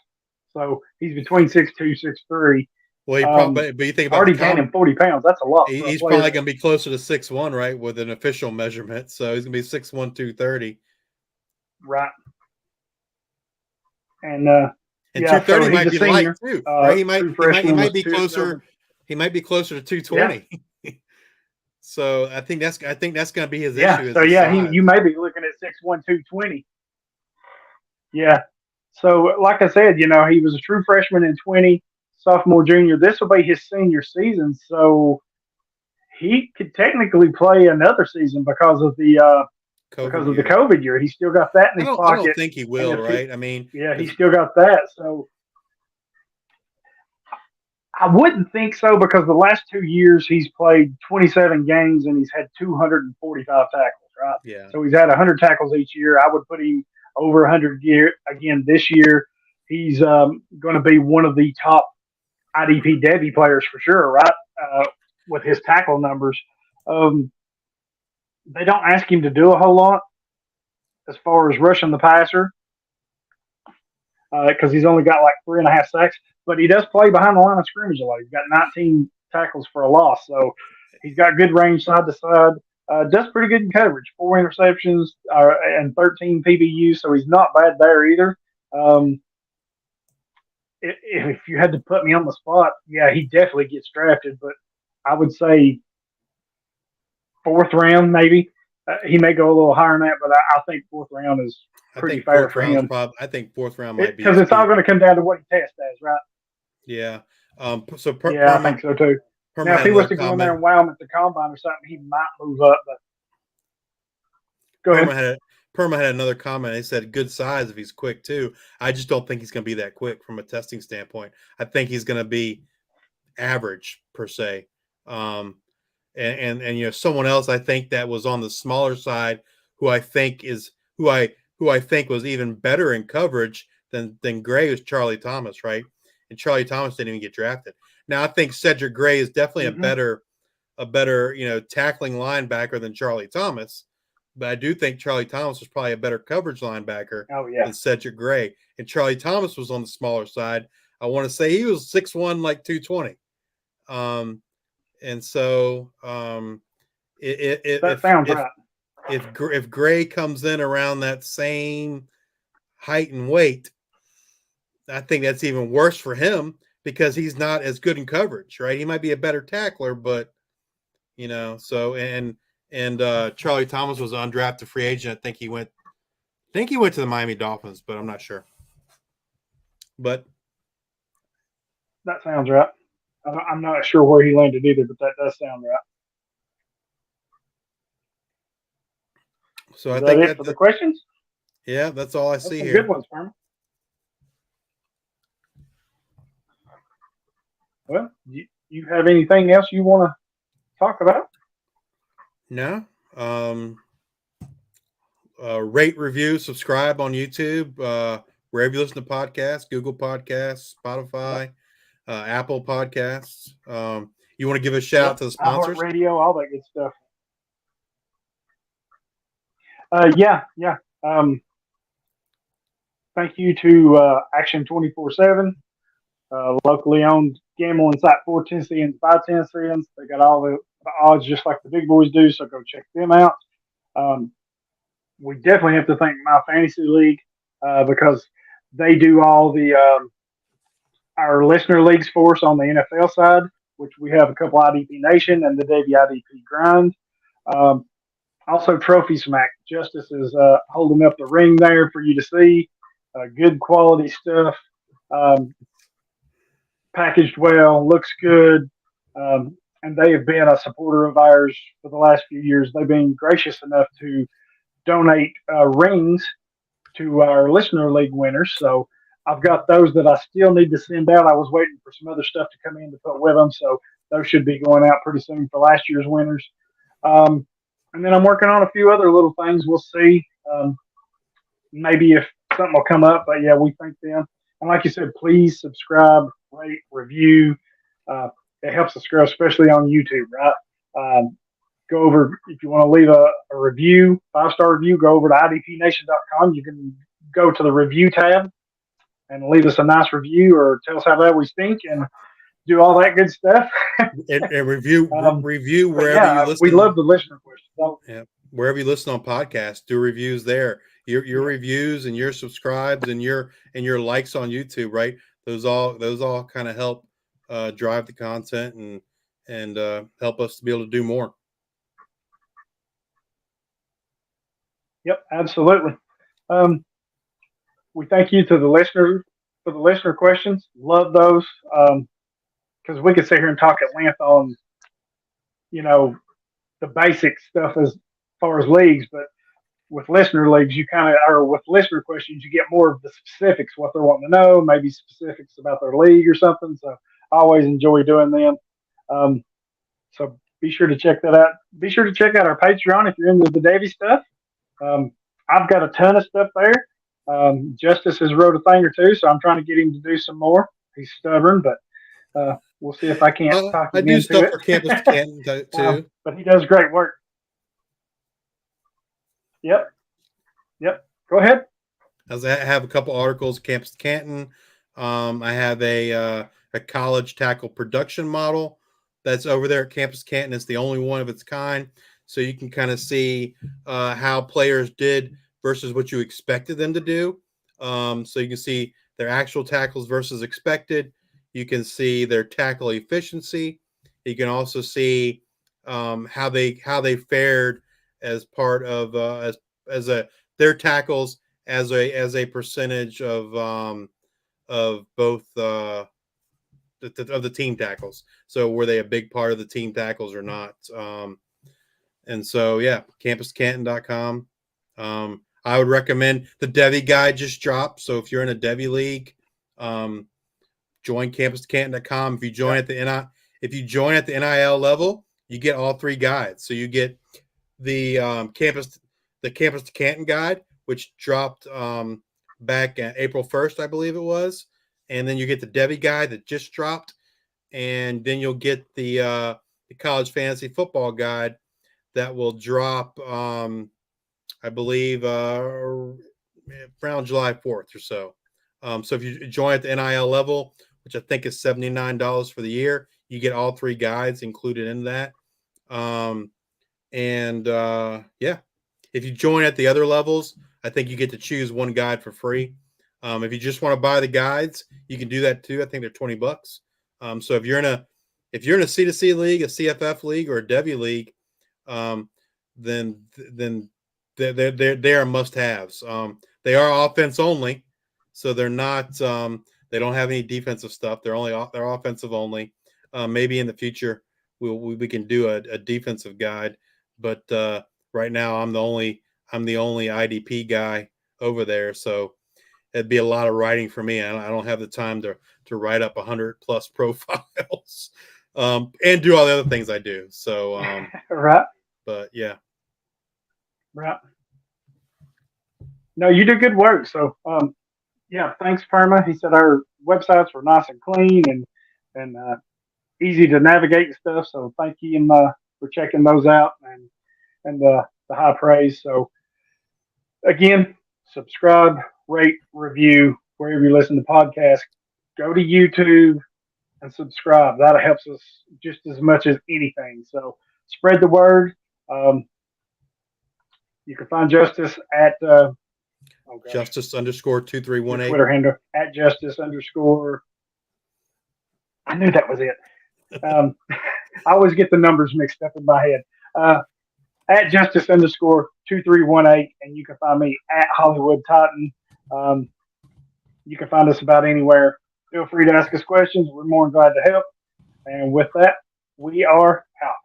So he's between 6'2", 6'3". Well, he probably, but you think about already gaining 40 pounds. That's a lot. He's probably going to be closer to 6'1", right, with an official measurement. So he's going to be 6'1", 230. Right. And 230 so might be light too. Right? He might be closer. He might be closer to 220. Yeah. So I think that's going to be his issue. So you may be looking at 6'1", 220. Yeah. So like I said, he was a true freshman in 20, sophomore, junior. This will be his senior season, so he could technically play another season because of the COVID year. He's still got that in his pocket. I don't think he will, right? He's still got that. So I wouldn't think so because the last 2 years he's played 27 games and he's had 245 tackles, right? Yeah. So he's had 100 tackles each year. I would put him over 100 again this year. He's going to be one of the top IDP Devy players for sure, right? With his tackle numbers. They don't ask him to do a whole lot as far as rushing the passer because he's only got like 3.5 sacks, but he does play behind the line of scrimmage a lot. He's got 19 tackles for a loss, so he's got good range side to side. Does pretty good in coverage, 4 interceptions and 13 PBU, so he's not bad there either. If you had to put me on the spot, he definitely gets drafted, but I would say 4th round maybe. He may go a little higher than that, but I think 4th round is pretty fair for him. I think 4th round might be because it's all going to come down to what he tests as, right? Yeah. I think so too. Now, if he was to go in there and wow him at the combine or something, he might move up. But go ahead. Perma had another comment. He said, good size if he's quick too. I just don't think he's going to be that quick from a testing standpoint. I think he's going to be average per se. And someone else I think that was on the smaller side who I think was even better in coverage than Gray was Charlie Thomas, right? And Charlie Thomas didn't even get drafted. Now I think Cedric Gray is definitely a better tackling linebacker than Charlie Thomas. But I do think Charlie Thomas was probably a better coverage linebacker than Cedric Gray. And Charlie Thomas was on the smaller side. I want to say he was 6'1", like 220. And so if Gray comes in around that same height and weight, I think that's even worse for him because he's not as good in coverage, right? He might be a better tackler, but and Charlie Thomas was an undrafted free agent. I think he went to the Miami Dolphins, but I'm not sure. But that sounds right. I'm not sure where he landed either, but that does sound right. So Is I that think it for the questions? yeah, that's all I That's see some here. good ones, Herman. Well, you have anything else you want to talk about? No. Rate, review, subscribe on YouTube, wherever you listen to podcasts, Google Podcasts, Spotify, Apple Podcasts. You want to give a shout out to the sponsors? iHeartRadio, all that good stuff. Yeah. Thank you to Action 24/7, locally owned gambling site for Tennesseans by Tennesseans. They got all the odds just like the big boys do, so go check them out. We definitely have to thank My Fantasy League because they do all the our listener leagues for us on the NFL side, which we have a couple IDP Nation and the Devy IDP Grind. Um, Also, Trophy Smack. Justice is holding up the ring there for you to see. Good quality stuff. Um, Packaged well, looks good. And they have been a supporter of ours for the last few years. They've been gracious enough to donate rings to our listener league winners. So I've got those that I still need to send out. I was waiting for some other stuff to come in to put with them. So those should be going out pretty soon for last year's winners. And then I'm working on a few other little things. We'll see. Maybe if something will come up, but yeah, we thank them. And like you said, please subscribe, rate, review. It helps us grow, especially on YouTube, right? Go over, if you want to leave a review, 5-star review, go over to idpnation.com. You can go to the review tab and leave us a nice review or tell us how bad we stink and do all that good stuff. and review wherever yeah, you listen. We love the listener questions. Yeah, wherever you listen on podcasts, do reviews there. Your reviews and your subscribes and your likes on YouTube, right? Those all kind of help drive the content and help us to be able to do more. Yep, absolutely. We thank you to the listener for the listener questions. Love those because we could sit here and talk at length on, the basic stuff as far as leagues, but with listener leagues, you kind of, or with listener questions, you get more of the specifics, what they're wanting to know, maybe specifics about their league or something. So I always enjoy doing them. So be sure to check that out. Be sure to check out our Patreon if you're into the Davy stuff. I've got a ton of stuff there. Justice has wrote a thing or two, so I'm trying to get him to do some more. He's stubborn, but we'll see if I can't talk him I do into stuff it. for Campus to Canton too. But he does great work. Yep. Go ahead. I have a couple articles, Campus to Canton. I have a college tackle production model that's over there at Campus Canton. It's the only one of its kind. So you can kind of see how players did versus what you expected them to do. So you can see their actual tackles versus expected. You can see their tackle efficiency. You can also see how they fared as part of their tackles as a percentage of both of the team tackles. So were they a big part of the team tackles or not? And so, yeah, campuscanton.com. I would recommend the Devy guide just dropped. So if you're in a Devy league, join campuscanton.com. If you join at the NIL level, you get all three guides. So you get the Campus to Canton guide, which dropped back April 1st, I believe it was. And then you get the Devy guide that just dropped. And then you'll get the college fantasy football guide that will drop, I believe, around July 4th or so. So if you join at the NIL level, which I think is $79 for the year, you get all three guides included in that. Yeah, if you join at the other levels, I think you get to choose one guide for free. If you just want to buy the guides, you can do that too. I think they're $20. So if you're in a C2C league, a CFF league, or a Devy league, then they are must-haves. They are offense only, so they're not. They don't have any defensive stuff. They're offensive only. Maybe in the future we can do a defensive guide, but right now I'm the only IDP guy over there, so it'd be a lot of writing for me. I don't have the time to write up 100+ profiles and do all the other things I do. So, Right. But yeah, Right. No, you do good work. So, yeah, thanks, Perma. He said our websites were nice and clean and easy to navigate and stuff. So, thank you for checking those out and the high praise. So, again, subscribe, rate, review wherever you listen to podcasts. Go to YouTube and subscribe. That helps us just as much as anything. So, spread the word. You can find Justice at Justice_2318. Twitter handle at Justice underscore. I knew that was it. I always get the numbers mixed up in my head. At Justice underscore 2318, and you can find me at Hollywood Titan. You can find us about anywhere. Feel free to ask us questions. We're more than glad to help. And with that, we are out.